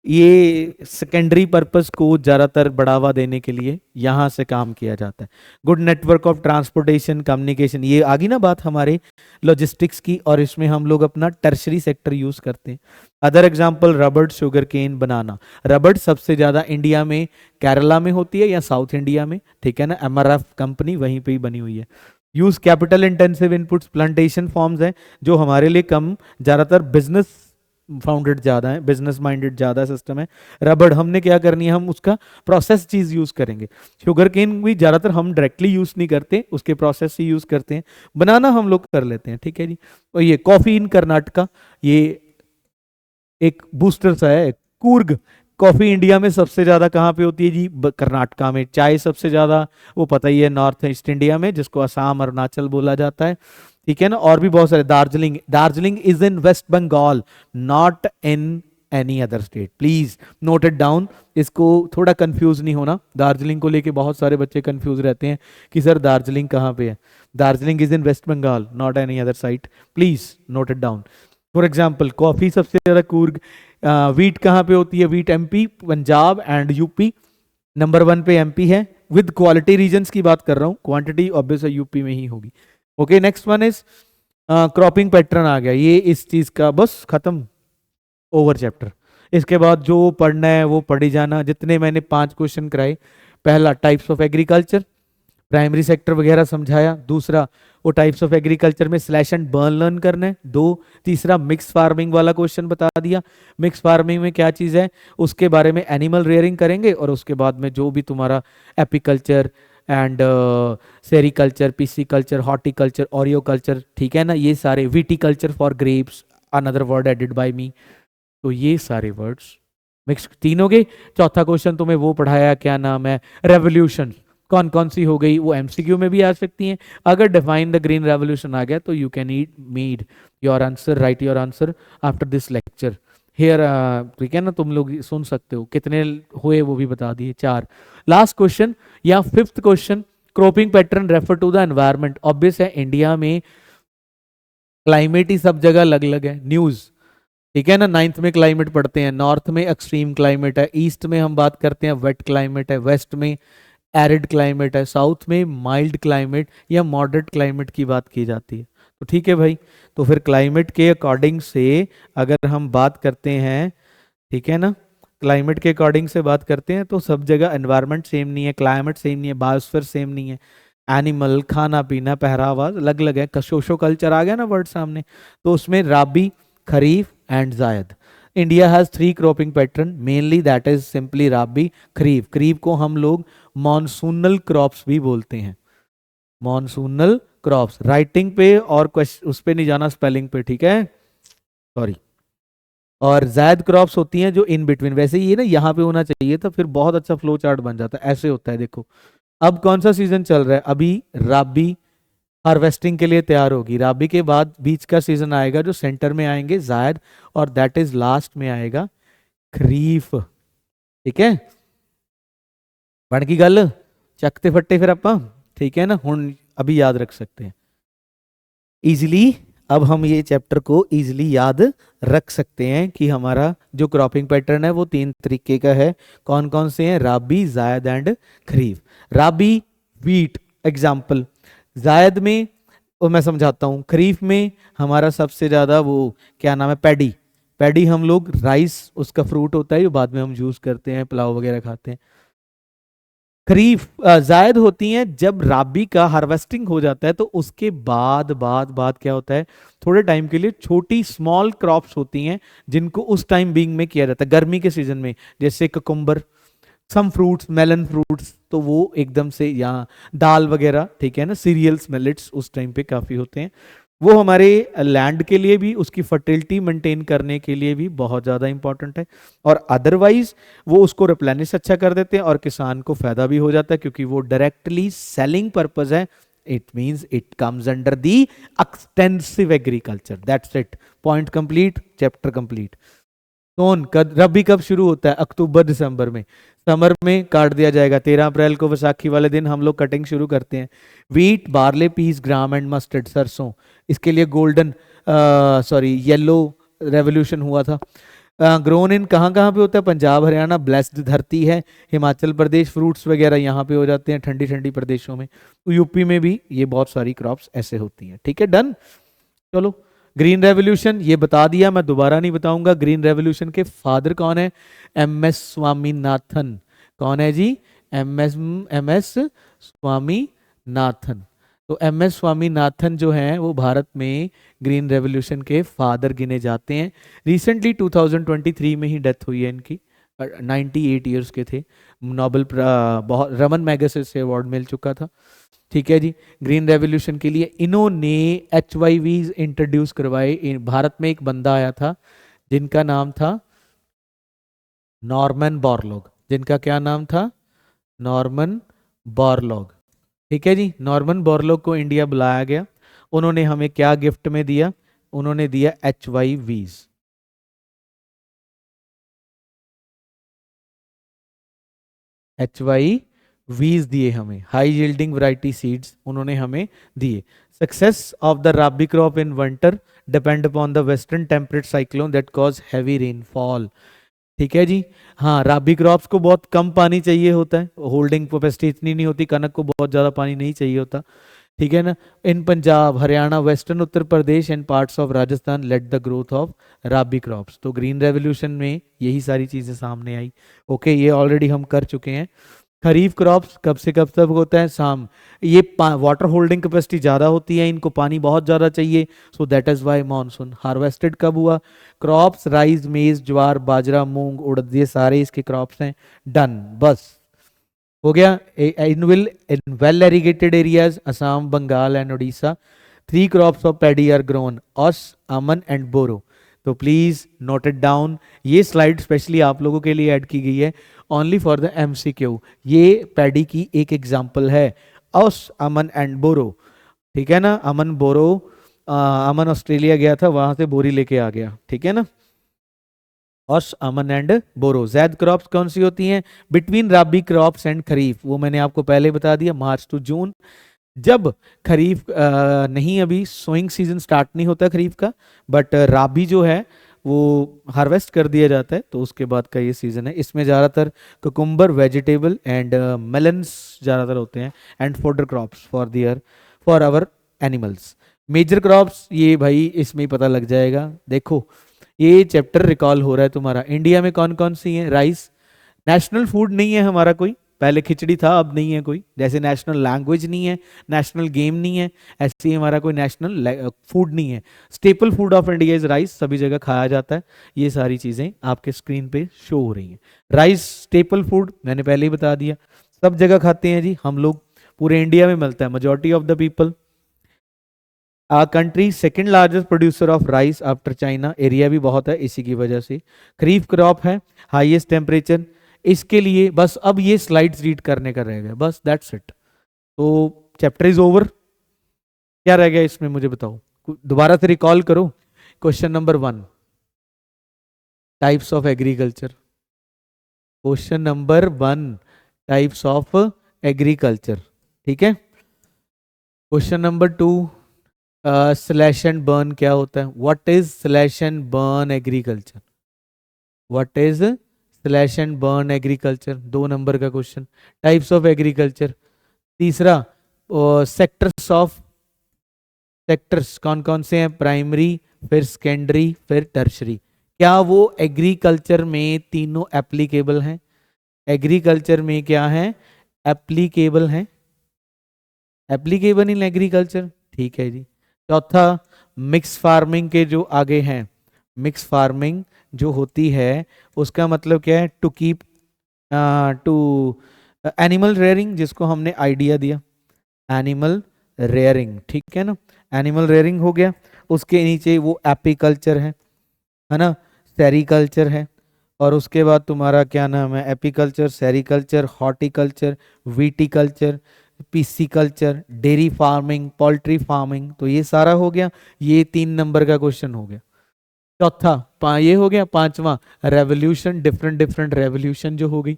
ये सेकेंडरी पर्पस को ज़्यादातर बढ़ावा देने के लिए यहाँ से काम किया जाता है। Good network of transportation communication, ये आ गई ना बात हमारे लॉजिस्टिक्स की, और इसमें हम लोग अपना टर्शरी सेक्टर यूज करते हैं। अदर एग्जांपल रबड़, शुगर केन, बनाना। रबड़ सबसे ज़्यादा इंडिया में केरला में होती है या साउथ इंडिया में, ठीक है ना, MRF कंपनी वहीं पे ही बनी हुई है। Use capital intensive inputs, plantation forms हैं जो हमारे लिए कम, ज़्यादातर बिजनेस फाउंडेड ज़्यादा है, बिजनेस माइंडेड ज़्यादा सिस्टम है। रबड़ हमने क्या करनी है, हम उसका प्रोसेस चीज़ यूज़ करेंगे। शुगर केन भी ज़्यादातर हम डायरेक्टली यूज़ नहीं करते, उसके प्रोसेस ही यूज़ करते हैं। बनाना हम लोग कर लेते हैं, ठीक है जी। और ये कॉफ़ी इन कर्नाटका, ये एक बूस्टर सा है। कूर्ग, कॉफ़ी इंडिया में सबसे ज़्यादा कहाँ पे होती है जी, कर्नाटका में। चाय सबसे ज़्यादा वो पता ही है नॉर्थ ईस्ट इंडिया में, जिसको असम अरुणाचल बोला जाता है, ठीक है ना। और भी बहुत सारे, Darjeeling, Darjeeling is in waste Bengal, not in any other state, please note it down. इसको थोड़ा कंफ्यूज नहीं होना, दार्जिलिंग को लेके बहुत सारे बच्चे कंफ्यूज रहते हैं कि सर दार्जिलिंग कहाँ पे है। Darjeeling is in waste Bengal, not any other site, please note it down. For example coffee सबसे ज्यादा कूर्ग। वीट कहाँ पे होती है, wheat MP, Punjab and UP। Number 1 पे MP है, विद क्वालिटी रीजन्स की बात कर रहा हूँ, क्वांटिटी ऑब्वियस UP में ही होगी। Okay, next one is cropping pattern आ गया, ये इस चीज का बस खत्म, ओवर चैप्टर। इसके बाद जो पढ़ना है वो पढ़ी जाना, जितने मैंने 5 क्वेश्चन कराए। पहला types of agriculture, primary sector वगैरह समझाया। दूसरा वो टाइप्स ऑफ एग्रीकल्चर में स्लैश एंड बर्न लर्न करना है। 2, तीसरा मिक्स फार्मिंग वाला क्वेश्चन बता दिया, मिक्स फार्मिंग में क्या चीज़ है, उसके बारे में एनिमल रेयरिंग करेंगे। और उसके बाद में जो भी तुम्हारा apiculture and sericulture, pisciculture, horticulture, orioculture, ठीक है ना, ये सारे, viticulture for grapes, another word added by me. तो ये सारे वर्ड्स मिक्स 3 हो गए। चौथा क्वेश्चन तुम्हें वो पढ़ाया, क्या नाम है, रेवोल्यूशन कौन कौन सी हो गई, वो MCQ में भी आ सकती हैं। अगर डिफाइन द ग्रीन रेवोल्यूशन आ गया तो you can mead your answer, write your answer after this lecture here, ठीक है ना। तुम लोग सुन सकते हो, कितने हुए वो भी बता दिए, 4। लास्ट क्वेश्चन या 5th question, cropping pattern refer to the environment. Obvious है, इंडिया में क्लाइमेट ही सब जगह अलग अलग है, न्यूज, ठीक है ना। 9th में क्लाइमेट पढ़ते हैं, नॉर्थ में एक्सट्रीम क्लाइमेट है, ईस्ट में हम बात करते हैं वेट क्लाइमेट है, वेस्ट में एरिड क्लाइमेट है, साउथ में माइल्ड क्लाइमेट या मॉडरेट क्लाइमेट की बात की जाती है। तो ठीक है भाई, तो फिर क्लाइमेट के अकॉर्डिंग से अगर हम बात करते हैं, ठीक है ना, क्लाइमेट के अकॉर्डिंग से बात करते हैं तो सब जगह एनवायरनमेंट सेम नहीं है, क्लाइमेट सेम नहीं है, बायोस्फीयर सेम नहीं है, एनिमल, खाना पीना, पहरावा अलग अलग है। सोशो कल्चर आ गया ना वर्ड सामने, तो उसमें rabi, kharif and zaid. India has 3 cropping pattern mainly, that is simply rabi, kharif. Kharif को हम लोग मॉनसूनल क्रॉप्स भी बोलते हैं, मॉनसूनल क्रॉप्स। राइटिंग पे और उस पे नहीं जाना, स्पेलिंग पे, ठीक है, सॉरी। और जायद क्रॉप्स होती हैं जो इन बिटवीन, वैसे ये ना यहाँ पे होना चाहिए था, फिर बहुत अच्छा फ्लो चार्ट बन जाता है, ऐसे होता है। देखो अब कौन सा सीजन चल रहा है, अभी राबी हार्वेस्टिंग के लिए तैयार होगी, राबी के बाद बीच का सीजन आएगा जो सेंटर में आएंगे जायद, और दैट इज लास्ट में आएगा खरीफ, ठीक है। बन की गल ਚੱਕते फट्टे फिर ਆਪਾਂ, ठीक है ना, हुन अभी याद रख सकते हैं इजिली। अब हम ये चैप्टर को इजिली याद रख सकते हैं कि हमारा जो क्रॉपिंग पैटर्न है वो 3 तरीके का है। कौन कौन से हैं, rabi, zaid and kharif. Rabi wheat example, zaid में वो मैं समझाता हूँ, खरीफ में हमारा सबसे ज्यादा वो क्या नाम है, पैडी। पैडी हम लोग राइस, उसका फ्रूट होता है जो बाद में हम यूज करते हैं, पुलाव वगैरह खाते हैं। खरीफ जायद होती हैं जब राबी का हार्वेस्टिंग हो जाता है, तो उसके बाद बाद बाद क्या होता है, थोड़े टाइम के लिए छोटी स्मॉल क्रॉप्स होती हैं जिनको उस टाइम बीइंग में किया जाता है, गर्मी के सीजन में, जैसे cucumber, some fruits, melon fruits, तो वो एकदम से, यहाँ दाल वगैरह, ठीक है ना, सीरियल्स, मिलेट्स उस टाइम पे काफी होते हैं। वो हमारे लैंड के लिए भी, उसकी फर्टिलिटी मेंटेन करने के लिए भी बहुत ज़्यादा इंपॉर्टेंट है, और अदरवाइज वो उसको रिप्लेनिश अच्छा कर देते हैं और किसान को फायदा भी हो जाता है, क्योंकि वो डायरेक्टली सेलिंग पर्पज है। It means it comes under the extensive agriculture. That's it, point complete, chapter complete. Sown कब, रबी कब शुरू होता है, अक्टूबर दिसंबर में। समर में काट दिया जाएगा, 13 अप्रैल को वैसाखी वाले दिन हम लोग कटिंग शुरू करते हैं। Wheat, barley, peas, gram and mustard, सरसों, इसके लिए गोल्डन सॉरी येलो रेवोल्यूशन हुआ था। ग्रोन इन कहाँ कहाँ पे होता है, पंजाब, हरियाणा, ब्लेस्ड धरती है, हिमाचल प्रदेश, फ्रूट्स वगैरह यहाँ पे हो जाते हैं ठंडी ठंडी प्रदेशों में, तो यूपी में भी ये बहुत सारी क्रॉप्स ऐसे होती हैं, ठीक है, डन। चलो, ग्रीन रेवोल्यूशन ये बता दिया, मैं दोबारा नहीं बताऊंगा। ग्रीन रेवोल्यूशन के फादर कौन है, एमएस स्वामीनाथन। कौन है जी, एमएस स्वामीनाथन। तो एमएस स्वामीनाथन जो हैं वो भारत में ग्रीन रेवोल्यूशन के फादर गिने जाते हैं। रिसेंटली 2023 में ही डेथ हुई है इनकी, 98 ईयर्स के थे। नोबेल बहुत रमन मैगसेसे से अवार्ड मिल चुका था, ठीक है जी। ग्रीन रेवोल्यूशन के लिए इन्होंने HYVs इंट्रोड्यूस करवाए। भारत में एक बंदा आया था जिनका नाम था नॉर्मन बोरलॉग, जिनका क्या नाम था, नॉर्मन बोरलॉग, ठीक है जी। नॉर्मन बोरलॉग को इंडिया बुलाया गया, उन्होंने हमें क्या गिफ्ट में दिया, उन्होंने दिया HYVs। HYVs दिए हमें, हाई यील्डिंग वैरायटी सीड्स उन्होंने हमें दिए। Success of the rabi crop in winter depend upon the western temperate cyclone that cause heavy rainfall, ठीक है जी। हाँ, राबी क्रॉप्स को बहुत कम पानी चाहिए होता है, होल्डिंग कैपेसिटी इतनी नहीं होती, कनक को बहुत ज़्यादा पानी नहीं चाहिए होता, ठीक है ना। In Punjab, Haryana, western Uttar Pradesh and parts of Rajasthan let the growth of rabi crops. तो ग्रीन रेवोल्यूशन में यही सारी चीज़ें सामने आई, ओके, ये ऑलरेडी हम कर चुके हैं। खरीफ क्रॉप्स कब से कब तक होता है, शाम। ये वाटर होल्डिंग कैपेसिटी ज़्यादा होती है, इनको पानी बहुत ज़्यादा चाहिए, so that is why monsoon. Harvested कब हुआ, क्रॉप्स राइस, मेज, ज्वार, बाजरा, मूंग, उड़द, ये सारे इसके क्रॉप्स हैं, डन, बस हो गया। In well irrigated areas Assam, Bengal and Orissa 3 crops of paddy are grown, aus, aman and boro. तो प्लीज नोट इट डाउन, ये स्लाइड स्पेशली आप लोगों के लिए ऐड की गई है, ओनली फॉर द MCQ। ये पैडी की एक एग्जाम्पल है, ऑस, अमन एंड बोरो, ठीक है ना। अमन, बोरो, अमन ऑस्ट्रेलिया गया था, वहां से बोरी लेके आ गया, ठीक है ना। ऑस, aman and borrow. Zaid crops कौन सी होती हैं, बिटवीन राबी क्रॉप्स एंड खरीफ, वो मैंने आपको पहले बता दिया, मार्च टू जून। जब खरीफ नहीं, अभी सोइंग सीजन स्टार्ट नहीं होता खरीफ का, बट राबी जो है वो हार्वेस्ट कर दिया जाता है, तो उसके बाद का ये सीज़न है। इसमें ज़्यादातर कुकुम्बर, वेजिटेबल एंड मेलन्स ज़्यादातर होते हैं, and fodder crops for their for our animals. Major crops ये भाई इसमें ही पता लग जाएगा। देखो ये चैप्टर रिकॉल हो रहा है तुम्हारा। इंडिया में कौन कौन सी है? राइस नेशनल फूड नहीं है हमारा कोई, पहले खिचड़ी था अब नहीं है कोई। जैसे नेशनल लैंग्वेज नहीं है, नेशनल गेम नहीं है, ऐसे ही हमारा कोई नेशनल फूड नहीं है। Staple food of India is rice, सभी जगह खाया जाता है। ये सारी चीज़ें आपके स्क्रीन पे शो हो रही हैं। राइस स्टेपल फूड मैंने पहले ही बता दिया, सब जगह खाते हैं जी हम लोग, पूरे इंडिया में मिलता है, majority of the people. A country second largest producer of rice after China, area भी बहुत है इसी की वजह से। खरीफ क्रॉप है, हाईएस्ट टेम्परेचर। इसके लिए बस अब ये स्लाइड्स रीड करने का रह गया, बस दैट्स इट। तो चैप्टर इज ओवर। क्या रह गया इसमें मुझे बताओ, दोबारा से रिकॉल करो। Question number 1, types of agriculture. Question number 1, types of agriculture, ठीक है। Question number 2, slash and burn क्या होता है? What is slash and burn agriculture? What is slash and burn agriculture? 2 number का क्वेश्चन। Types of agriculture. तीसरा, sectors of, sectors कौन कौन से हैं? प्राइमरी, फिर सेकेंडरी, फिर टर्शरी। क्या वो एग्रीकल्चर में तीनों एप्लीकेबल हैं? एग्रीकल्चर में क्या है? एप्लीकेबल हैं, एप्लीकेबल इन एग्रीकल्चर, ठीक है जी। चौथा, मिक्स फार्मिंग के जो आगे हैं, मिक्स फार्मिंग जो होती है उसका मतलब क्या है? To keep to animal rearing, जिसको हमने आइडिया दिया, एनिमल रेयरिंग, ठीक है ना। एनिमल रेयरिंग हो गया। उसके नीचे वो एपीकल्चर है ना, सेरीकल्चर है। और उसके बाद तुम्हारा क्या नाम है? Apiculture, sericulture, horticulture, viticulture, pisciculture, dairy farming, poultry farming. तो ये सारा हो गया, ये 3 नंबर का क्वेश्चन हो गया। चौथा ये हो गया। पांचवा, रेवोल्यूशन, डिफरेंट डिफरेंट रेवोल्यूशन जो हो गई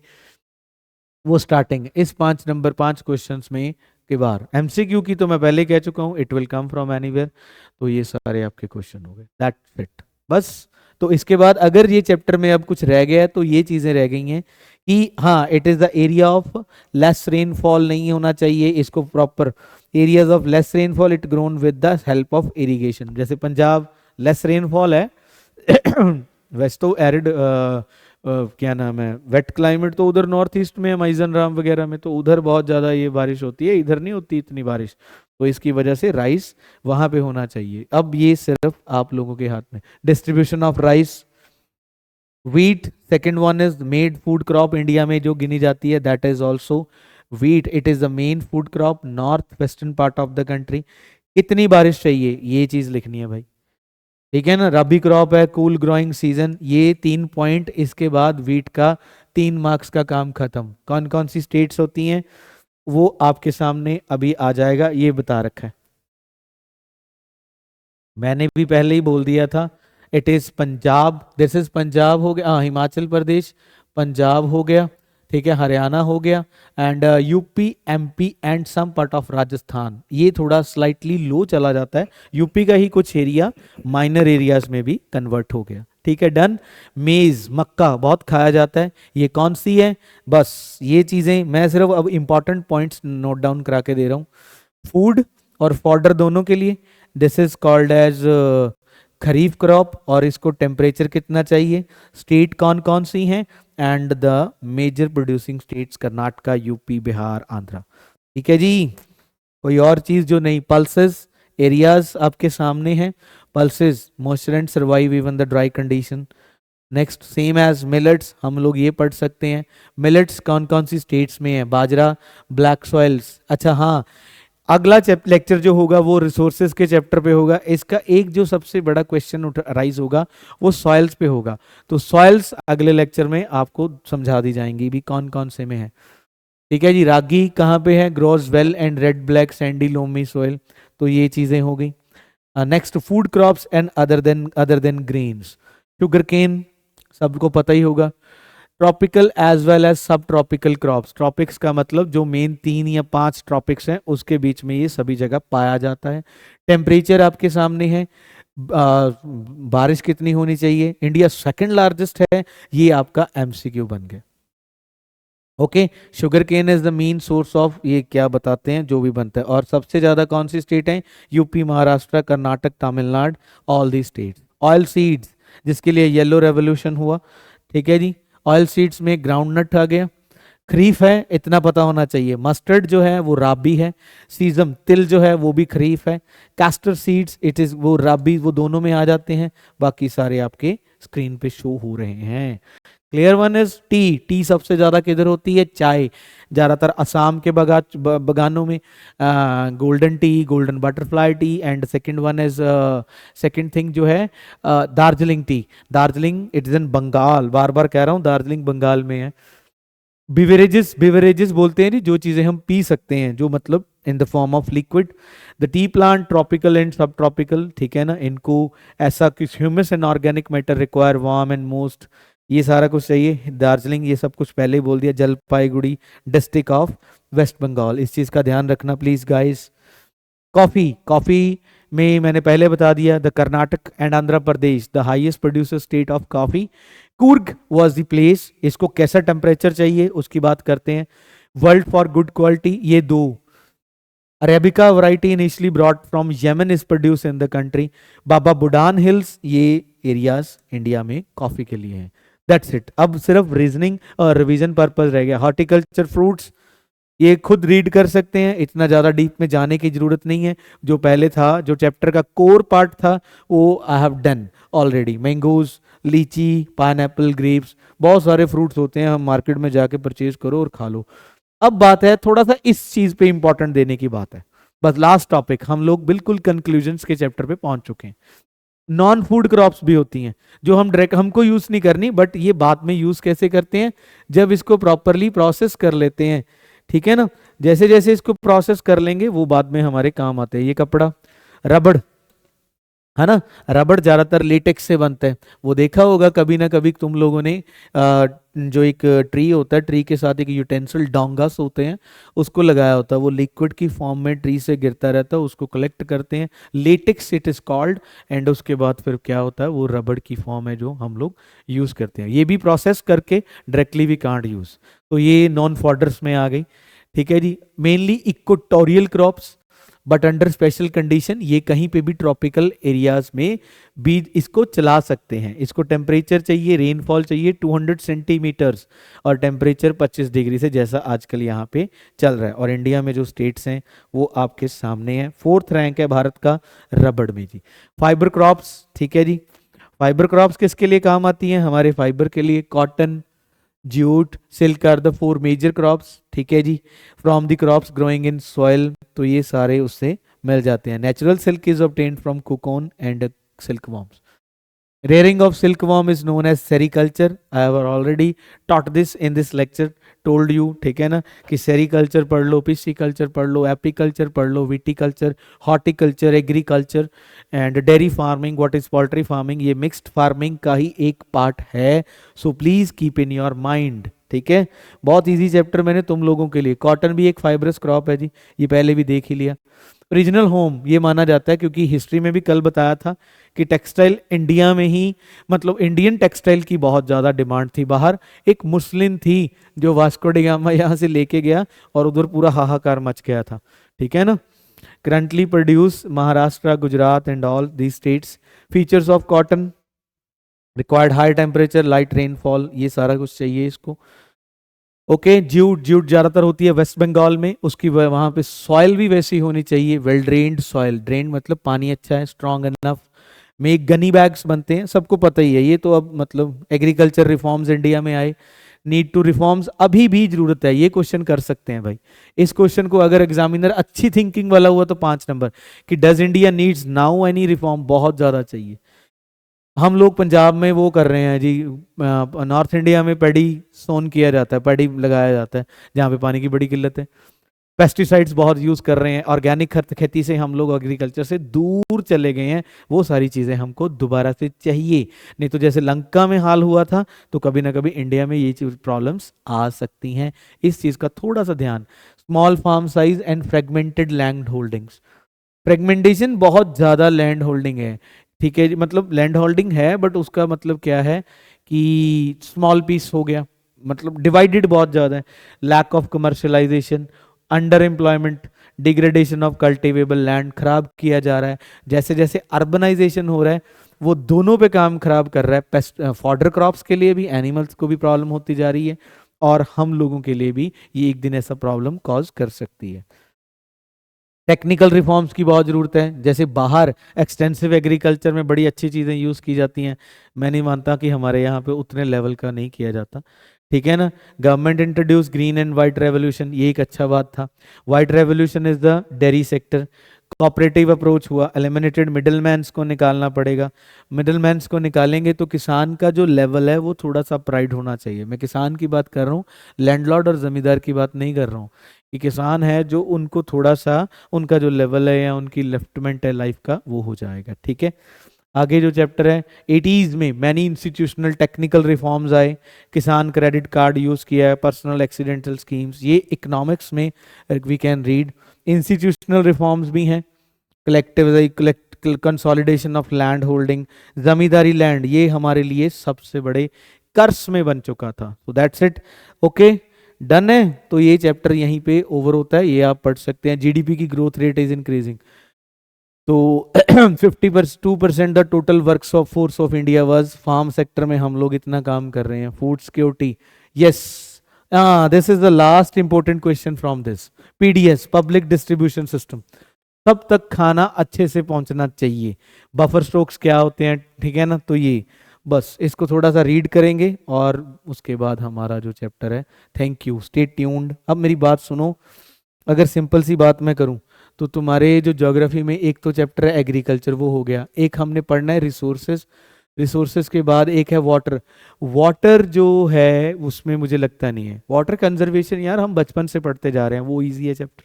वो स्टार्टिंग इस 5 नंबर 5 क्वेश्चंस में के बार। एमसीक्यू की तो मैं पहले कह चुका हूं, it will come from anywhere. तो ये सारे आपके क्वेश्चन हो गए, दैट्स इट बस। तो इसके बाद अगर ये चैप्टर में अब कुछ रह गया है तो ये चीजें रह गई हैं कि हाँ, it is the area of less rainfall नहीं होना चाहिए इसको proper. Areas of less rainfall it grown with the help of irrigation. जैसे पंजाब लेस रेनफॉल है वैसे तो एरिड क्या नाम है, वेट क्लाइमेट तो उधर नॉर्थ ईस्ट में, माइजन राम वगैरह में, तो उधर बहुत ज़्यादा ये बारिश होती है, इधर नहीं होती इतनी बारिश। तो इसकी वजह से राइस वहाँ पे होना चाहिए। अब ये सिर्फ आप लोगों के हाथ में। Distribution of rice, wheat second one is made food crop India में जो गिनी जाती है, that is also wheat. It is the main food crop north western part of the country. कितनी बारिश चाहिए ये चीज़ लिखनी है भाई, ठीक है ना। रबी क्रॉप है, कूल ग्रोइंग सीजन, ये 3 पॉइंट। इसके बाद वीट का 3 मार्क्स का काम खत्म। कौन कौन सी स्टेट्स होती हैं वो आपके सामने अभी आ जाएगा, ये बता रखा है मैंने भी पहले ही बोल दिया था। It is Punjab, this is Punjab हो गया, हिमाचल प्रदेश, पंजाब हो गया, ठीक है, हरियाणा हो गया, and UP, MP and some part of Rajasthan. ये थोड़ा स्लाइटली लो चला जाता है, यूपी का ही कुछ एरिया माइनर एरियाज में भी कन्वर्ट हो गया, ठीक है, डन। मेज, मक्का बहुत खाया जाता है, ये कौन सी है? बस ये चीज़ें मैं सिर्फ अब इंपॉर्टेंट पॉइंट्स नोट डाउन करा के दे रहा हूँ। फूड और फॉडर दोनों के लिए this is called as kharif crop, और इसको टेम्परेचर कितना चाहिए, स्टेट कौन कौन सी हैं, and the major producing states Karnataka, UP, Bihar, Andhra, ठीक है जी। कोई और चीज जो नहीं, पल्सेस एरियाज आपके सामने हैं। Pulses moisture and survive even the dry condition. Next, same as millets, हम लोग ये पढ़ सकते हैं। मिलेट्स कौन कौन सी स्टेट्स में है? बाजरा, ब्लैक सॉइल्स। अच्छा हाँ, अगला लेक्चर जो होगा वो रिसोर्सेज के चैप्टर पे होगा। इसका एक जो सबसे बड़ा क्वेश्चन राइज होगा वो सॉइल्स पे होगा। तो सॉइल्स अगले लेक्चर में आपको समझा दी जाएंगी भी कौन कौन से में है, ठीक है जी। रागी कहाँ पे है? Grows well and red black sandy loamy soil. तो ये चीजें हो गई। Next, food crops and other than grains. Sugar cane सबको पता ही होगा। ट्रॉपिकल एज वेल एज सब ट्रॉपिकल क्रॉप्स। ट्रॉपिक्स का मतलब जो मेन 3 या 5 ट्रॉपिक्स हैं उसके बीच में ये सभी जगह पाया जाता है। टेम्परेचर आपके सामने है। बारिश कितनी होनी चाहिए, इंडिया सेकंड लार्जेस्ट है, ये आपका एमसीक्यू बन गया। Okay, sugar cane is the main source of, ये क्या बताते हैं जो भी बनता है। और सबसे ज्यादा कौन सी स्टेट है, UP, Maharashtra, Karnataka, Tamil Nadu, all the states. Oil seeds, जिसके लिए येलो रेवोल्यूशन हुआ, ठीक है जी। ऑयल सीड्स में ग्राउंडनट आ गया। खरीफ है, इतना पता होना चाहिए। मस्टर्ड जो है वो राबी है। सीजम, तिल जो है वो भी खरीफ है। कैस्टर सीड्स, इट इज वो राबी, वो दोनों में आ जाते हैं। बाकी सारे आपके स्क्रीन पे शो हो रहे हैं। Clear one is T. T सबसे ज्यादा किधर होती है, चाय, ज्यादातर असम के बगानों में। Golden tea, golden butterfly tea, and second one is, second thing जो है Darjeeling tea. Darjeeling it is in Bengal, बार बार कह रहा हूं दार्जिलिंग बंगाल में है। बिवरेजेस, बिवरेजेस बोलते हैं जी जो चीजें हम पी सकते हैं, जो मतलब in the form of liquid. The T plant, tropical and सब ट्रॉपिकल, ठीक है ना। इनको ऐसा कुछ humus and organic matter require warm and most, ये सारा कुछ चाहिए। दार्जिलिंग ये सब कुछ पहले ही बोल दिया। Jalpaiguri district of West Bengal, इस चीज का ध्यान रखना प्लीज गाइस। कॉफी, कॉफी में मैंने पहले बता दिया, the Karnataka and Andhra Pradesh the highest producer state of coffee. Coorg was the place. इसको कैसा टेम्परेचर चाहिए उसकी बात करते हैं। वर्ल्ड फॉर गुड क्वालिटी, ये दो। Arabica variety initially brought from Yemen is produce in the country. Baba Budan hills, ये एरियाज इंडिया में कॉफी के लिए हैं। That's it. अब सिर्फ रीजनिंग और रिवीजन पर्पज रह गया। हॉर्टिकल्चर फ्रूट्स, ये खुद रीड कर सकते हैं, इतना ज़्यादा डीप में जाने की जरूरत नहीं है। जो पहले था, जो चैप्टर का कोर पार्ट था, वो I have done already. Mangoes, लीची, पाइनएप्पल, ग्रेप्स, बहुत सारे फ्रूट्स होते हैं, हम मार्केट में जाके परचेज करो और खा लो। अब बात है थोड़ा सा इस चीज पे इंपॉर्टेंट देने की बात है, बस लास्ट टॉपिक, हम लोग बिल्कुल कंक्लूजन्स के चैप्टर पे पहुंच चुके हैं। नॉन फूड क्रॉप्स भी होती हैं जो हम डायरेक्ट, हमको यूज नहीं करनी, बट ये बाद में यूज कैसे करते हैं, जब इसको प्रॉपरली प्रोसेस कर लेते हैं, ठीक है ना। जैसे जैसे इसको प्रोसेस कर लेंगे वो बाद में हमारे काम आते हैं। ये कपड़ा, रबड़, है ना, रबड़ ज्यादातर लेटेक्स से बनता है। वो देखा होगा कभी ना कभी तुम लोगों ने, जो एक ट्री होता है, ट्री के साथ एक यूटेंसिल डोंगस होते हैं, उसको लगाया होता है। वो लिक्विड की फॉर्म में ट्री से गिरता रहता है, उसको कलेक्ट करते हैं, latex it is called. And उसके बाद फिर क्या होता है, वो रबड़ की फॉर्म है जो हम लोग यूज करते हैं। ये भी प्रोसेस करके डायरेक्टली वी कांट यूज। तो ये नॉन फॉडर्स में आ गई, ठीक है जी। Mainly equatorial crops, but under special condition, ये कहीं पे भी ट्रॉपिकल एरियाज में भी इसको चला सकते हैं। इसको टेम्परेचर चाहिए, रेनफॉल चाहिए 200 सेंटीमीटर्स, और टेम्परेचर 25 डिग्री से, जैसा आजकल यहाँ पे चल रहा है। और इंडिया में जो स्टेट्स हैं वो आपके सामने हैं। 4th रैंक है भारत का रबड़ में जी। फाइबर क्रॉप्स, ठीक है जी। फाइबर क्रॉप्स किसके लिए काम आती हैं, हमारे फाइबर के लिए। Cotton, jute, silk are the 4 major crops, ठीक है जी। From the crops growing in soil, तो ये सारे उससे मिल जाते हैं। Natural silk is obtained from cocoon and silk worms. Rearing of silkworm is known as sericulture. I have already taught this in this lecture, told you, ठीक है ना, कि सेरिकल्चर पढ़ लो, पिस्टिकल्चर पढ़ लो, एपीकल्चर पढ़ लो, viticulture, horticulture, agriculture and dairy farming, what is poultry farming, ये मिक्स्ड फार्मिंग का ही एक पार्ट है। So please keep in your mind, ठीक है। बहुत इजी चैप्टर मैंने तुम लोगों के लिए। कॉटन भी एक फाइब्रस क्रॉप है जी, ये पहले भी देख ही लिया। ओरिजिनल होम ये माना जाता है, क्योंकि हिस्ट्री में भी कल बताया था कि टेक्सटाइल इंडिया में ही, मतलब इंडियन टेक्सटाइल की बहुत ज़्यादा डिमांड थी बाहर। एक मुस्लिम थी जो वास्को डी गामा यहाँ से लेके गया और उधर पूरा हाहाकार मच गया था, ठीक है ना। Currently produce Maharashtra, Gujarat and all the states. Features of cotton, required high temperature, light rainfall, ये सारा कुछ चाहिए इसको। ओके, जूट, जूट ज्यादातर होती है वेस्ट बंगाल में, उसकी वहां पे सॉइल भी वैसी होनी चाहिए, वेल ड्रेन्ड सॉइल। ड्रेन मतलब पानी अच्छा है, स्ट्रॉन्ग इनफ। में गनी बैग्स बनते हैं, सबको पता ही है ये तो। अब मतलब एग्रीकल्चर रिफॉर्म्स इंडिया में आए, नीड टू रिफॉर्म्स, अभी भी जरूरत है, ये क्वेश्चन कर सकते हैं भाई। इस क्वेश्चन को अगर एग्जामिनर अच्छी थिंकिंग वाला हुआ तो 5 नंबर, कि does India needs now any reform, बहुत ज्यादा चाहिए। हम लोग पंजाब में वो कर रहे हैं जी, नॉर्थ इंडिया में पैडी सोन किया जाता है, पैडी लगाया जाता है जहाँ पे पानी की बड़ी किल्लत है। पेस्टिसाइड्स बहुत यूज कर रहे हैं, ऑर्गेनिक खेती से हम लोग एग्रीकल्चर से दूर चले गए हैं। वो सारी चीजें हमको दोबारा से चाहिए, नहीं तो जैसे लंका में हाल हुआ था, तो कभी ना कभी इंडिया में ये प्रॉब्लम्स आ सकती हैं। इस चीज का थोड़ा सा ध्यान। Small farm size and fragmented land holdings, fragmentation बहुत ज्यादा लैंड होल्डिंग है। ठीक है, मतलब लैंड होल्डिंग है बट उसका मतलब क्या है कि स्मॉल पीस हो गया, मतलब डिवाइडेड बहुत ज़्यादा है, lack of commercialisation, under employment, degradation of cultivable land, खराब किया जा रहा है। जैसे जैसे अर्बनाइजेशन हो रहा है वो दोनों पे काम खराब कर रहा है, पेस्ट फॉडर क्रॉप्स के लिए भी, एनिमल्स को भी प्रॉब्लम होती जा रही है, और हम लोगों के लिए भी ये एक दिन ऐसा प्रॉब्लम कॉज कर सकती है। टेक्निकल रिफॉर्म्स की बहुत ज़रूरत है, जैसे बाहर एक्सटेंसिव एग्रीकल्चर में बड़ी अच्छी चीज़ें यूज़ की जाती हैं, मैं नहीं मानता कि हमारे यहाँ पे उतने लेवल का नहीं किया जाता, ठीक है ना। Government introduce green and white revolution, ये एक अच्छा बात था। White revolution is the dairy sector, cooperative approach हुआ, एलिमिनेटेड मिडलमैन्स को निकालना पड़ेगा, मिडलमैन्स को निकालेंगे तो किसान का जो लेवल है वो थोड़ा सा प्राइड होना चाहिए, मैं किसान की बात कर रहा हूँ, लैंडलॉर्ड और जमींदार की बात नहीं कर रहा हूँ, कि किसान है जो उनको थोड़ा सा उनका जो लेवल है या उनकी लिफ्टमेंट है लाइफ का वो हो जाएगा, ठीक है। आगे जो चैप्टर है 80s में मैनी इंस्टीट्यूशनल टेक्निकल रिफॉर्म्स आए, किसान क्रेडिट कार्ड यूज किया है, पर्सनल एक्सीडेंटल स्कीम्स, ये इकोनॉमिक्स में we can read. Institutional reforms भी हैं, collective consolidation of land holding, zamindari land ये हमारे लिए सबसे बड़े कर्ज में बन चुका था। तो दैट्स इट, ओके डन है। तो ये चैप्टर यहीं पे ओवर होता है, ये आप पढ़ सकते हैं। जीडीपी की ग्रोथ रेट इज इंक्रीजिंग, तो 52% the total works of force of India was, farm sector में हम लोग इतना काम कर रहे हैं। Food security, yes, this is the last important question from this, PDS public distribution system, सब तक खाना अच्छे से पहुंचना चाहिए। बफर स्टॉक्स क्या होते हैं, ठीक है ना, तो ये बस इसको थोड़ा सा रीड करेंगे और उसके बाद हमारा जो चैप्टर है, थैंक यू, स्टे ट्यून्ड। अब मेरी बात सुनो, अगर सिंपल सी बात मैं करूं तो तुम्हारे जो ज्योग्राफी में एक तो चैप्टर है एग्रीकल्चर, वो हो गया, एक हमने पढ़ना है रिसोर्सेज, रिसोर्सेज के बाद एक है वाटर, वाटर जो है उसमें मुझे लगता नहीं है, वाटर कंजर्वेशन यार हम बचपन से पढ़ते जा रहे हैं, वो इजी है चैप्टर।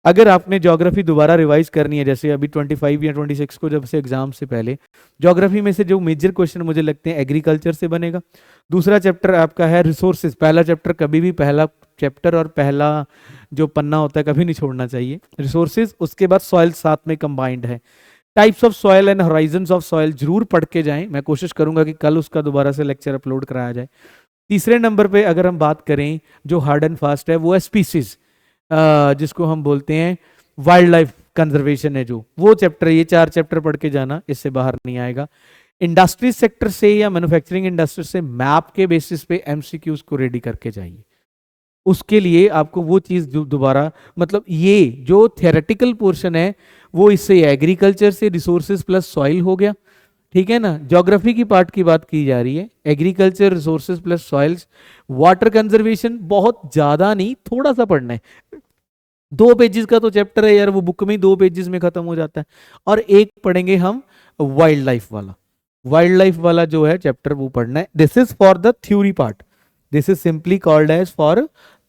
अगर आपने ज्योग्राफी दोबारा रिवाइज करनी है, जैसे अभी 25 या 26 को जब से एग्जाम से पहले, ज्योग्राफी में से जो मेजर क्वेश्चन मुझे लगते हैं एग्रीकल्चर से बनेगा। दूसरा चैप्टर आपका है रिसोर्सेज, पहला चैप्टर कभी भी, पहला चैप्टर और पहला जो पन्ना होता है कभी नहीं छोड़ना चाहिए, रिसोर्सेज। उसके बाद सॉइल साथ में कंबाइंड है, types of soil and horizons of soil जरूर पढ़ के जाएं, मैं कोशिश करूंगा कि कल उसका दोबारा से लेक्चर अपलोड कराया जाए। तीसरे नंबर पे अगर हम बात करें जो हार्ड एंड फास्ट है वो है स्पीसीज, जिसको हम बोलते हैं वाइल्ड लाइफ कंजर्वेशन है जो, वो चैप्टर, ये 4 चैप्टर पढ़ के जाना, इससे बाहर नहीं आएगा। इंडस्ट्री सेक्टर से या मैन्युफैक्चरिंग इंडस्ट्री से मैप के बेसिस पे एमसीक्यूज को रेडी करके जाइए, उसके लिए आपको वो चीज जो दोबारा, मतलब ये जो थियोरेटिकल पोर्शन है वो इससे एग्रीकल्चर से रिसोर्सेज प्लस सॉइल हो गया, ठीक है ना। ज्योग्राफी की पार्ट की बात की जा रही है, agriculture resources plus soils, water conservation बहुत ज्यादा नहीं, थोड़ा सा पढ़ना है, 2 पेजेस का तो चैप्टर है यार, वो बुक में ही 2 पेजेस में खत्म हो जाता है। और एक पढ़ेंगे हम वाइल्ड लाइफ वाला, वाइल्ड लाइफ वाला जो है चैप्टर वो पढ़ना है, this is for the theory part, this is simply called as for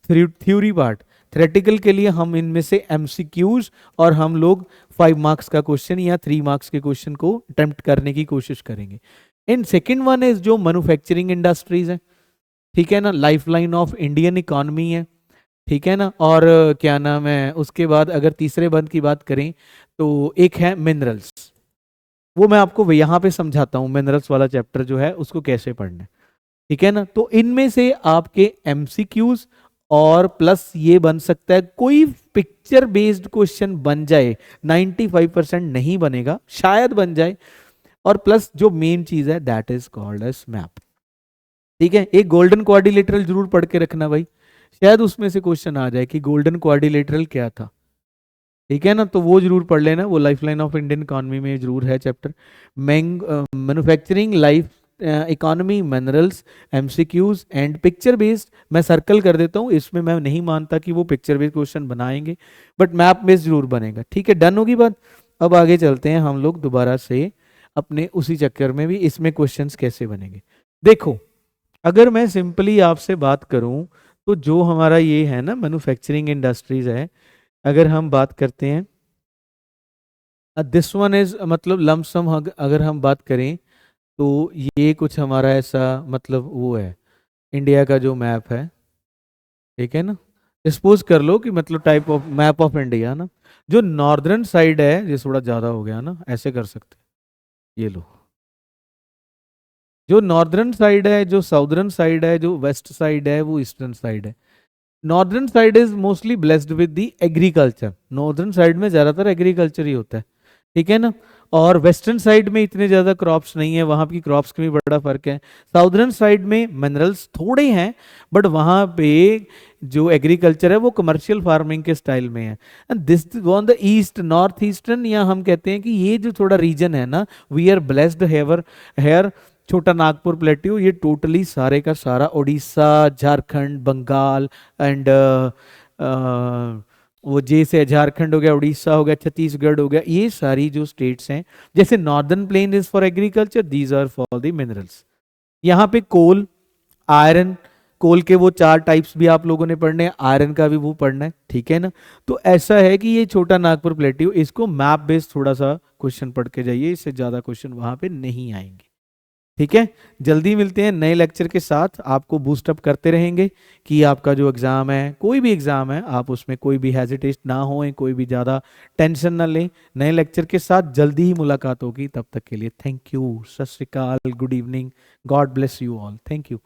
theory part. Theoretical के लिए हम इनमें से एमसीक्यूज और हम लोग 5 मार्क्स का क्वेश्चन या 3 मार्क्स के क्वेश्चन को अटेम्प्ट करने की कोशिश करेंगे। इन सेकेंड वन इज जो मैन्युफैक्चरिंग इंडस्ट्रीज है, ठीक है ना, लाइफलाइन ऑफ इंडियन इकोनॉमी है, ठीक है ना। और क्या नाम है, उसके बाद अगर तीसरे बंद की बात करें तो एक है मिनरल्स, वो मैं आपको यहाँ पे समझाता हूँ, मिनरल्स वाला चैप्टर जो है उसको कैसे पढ़ना है, ठीक है ना। तो इनमें से आपके एमसीक्यूज और प्लस ये बन सकता है कोई पिक्चर बेस्ड क्वेश्चन बन जाए, 95% नहीं बनेगा, शायद बन जाए, और प्लस जो मेन चीज है that is called as map, ठीक है। एक गोल्डन क्वाड्रिलेटरल जरूर पढ़ के रखना भाई, शायद उसमें से क्वेश्चन आ जाए कि गोल्डन क्वाड्रिलेटरल क्या था, ठीक है ना, तो वो जरूर पढ़ लेना, वो लाइफलाइन ऑफ इंडियन इकोनॉमी में जरूर है chapter. Manufacturing life economy, minerals, MCQs and picture based, मैं सर्कल कर देता हूँ, इसमें मैं नहीं मानता कि वो पिक्चर बेस्ड क्वेश्चन बनाएंगे, बट मैप बेस्ड जरूर बनेगा, ठीक है, डन होगी बात। अब आगे चलते हैं हम लोग दोबारा से अपने उसी चक्कर में भी, इसमें क्वेश्चंस कैसे बनेंगे। देखो अगर मैं सिंपली आपसे बात करूं तो जो हमारा ये है ना मैन्युफैक्चरिंग इंडस्ट्रीज है, अगर हम बात करते हैं दिस वन इज, मतलब लमसम अगर हम बात करें तो ये कुछ हमारा ऐसा, मतलब वो है इंडिया का जो मैप है, ठीक है ना, सपोज कर लो कि मतलब type of map of India ना, जो नॉर्दर्न साइड है ये थोड़ा ज़्यादा हो गया ना, ऐसे कर सकते हैं, ये लो, जो नॉर्दर्न साइड है, जो साउदर्न साइड है, जो वेस्ट साइड है, वो ईस्टर्न साइड है। Northern side is mostly blessed with the agriculture, northern side में ज्यादातर एग्रीकल्चर ही होता है, ठीक है ना। और वेस्टर्न साइड में इतने ज्यादा क्रॉप्स नहीं है, वहां की क्रॉप्स का भी बड़ा फर्क है। साउदर्न साइड में मिनरल्स थोड़े हैं, बट वहां पे जो एग्रीकल्चर है वो कमर्शियल फार्मिंग के स्टाइल में है। And this on the east, north eastern, या हम कहते हैं कि ये जो थोड़ा रीजन है ना, वी आर ब्लेस्ड हेवर हेयर। छोटा नागपुर प्लेट्यू, ये टोटली सारे का सारा उड़ीसा, झारखंड, बंगाल एंड वो जैसे झारखंड हो गया, उड़ीसा हो गया, छत्तीसगढ़ हो गया, ये सारी जो स्टेट्स हैं, जैसे northern plane is for agriculture, these are for the minerals. यहाँ पे कोल, आयरन, कोल के वो 4 टाइप्स भी आप लोगों ने पढ़ने हैं, आयरन का भी वो पढ़ना है, ठीक है ना। तो ऐसा है कि ये छोटा नागपुर प्लेट्यू, इसको मैप बेस्ड थोड़ा सा क्वेश्चन पढ़ के जाइए, इससे ज्यादा क्वेश्चन वहां पे नहीं आएंगे, ठीक है। जल्दी मिलते हैं नए लेक्चर के साथ, आपको बूस्टअप करते रहेंगे कि आपका जो एग्जाम है, कोई भी एग्जाम है, आप उसमें कोई भी हेजिटेट ना होए, कोई भी ज़्यादा टेंशन ना लें। नए लेक्चर के साथ जल्दी ही मुलाकात होगी, तब तक के लिए थैंक यू, सत श्री अकाल, good evening, God bless you all, thank you.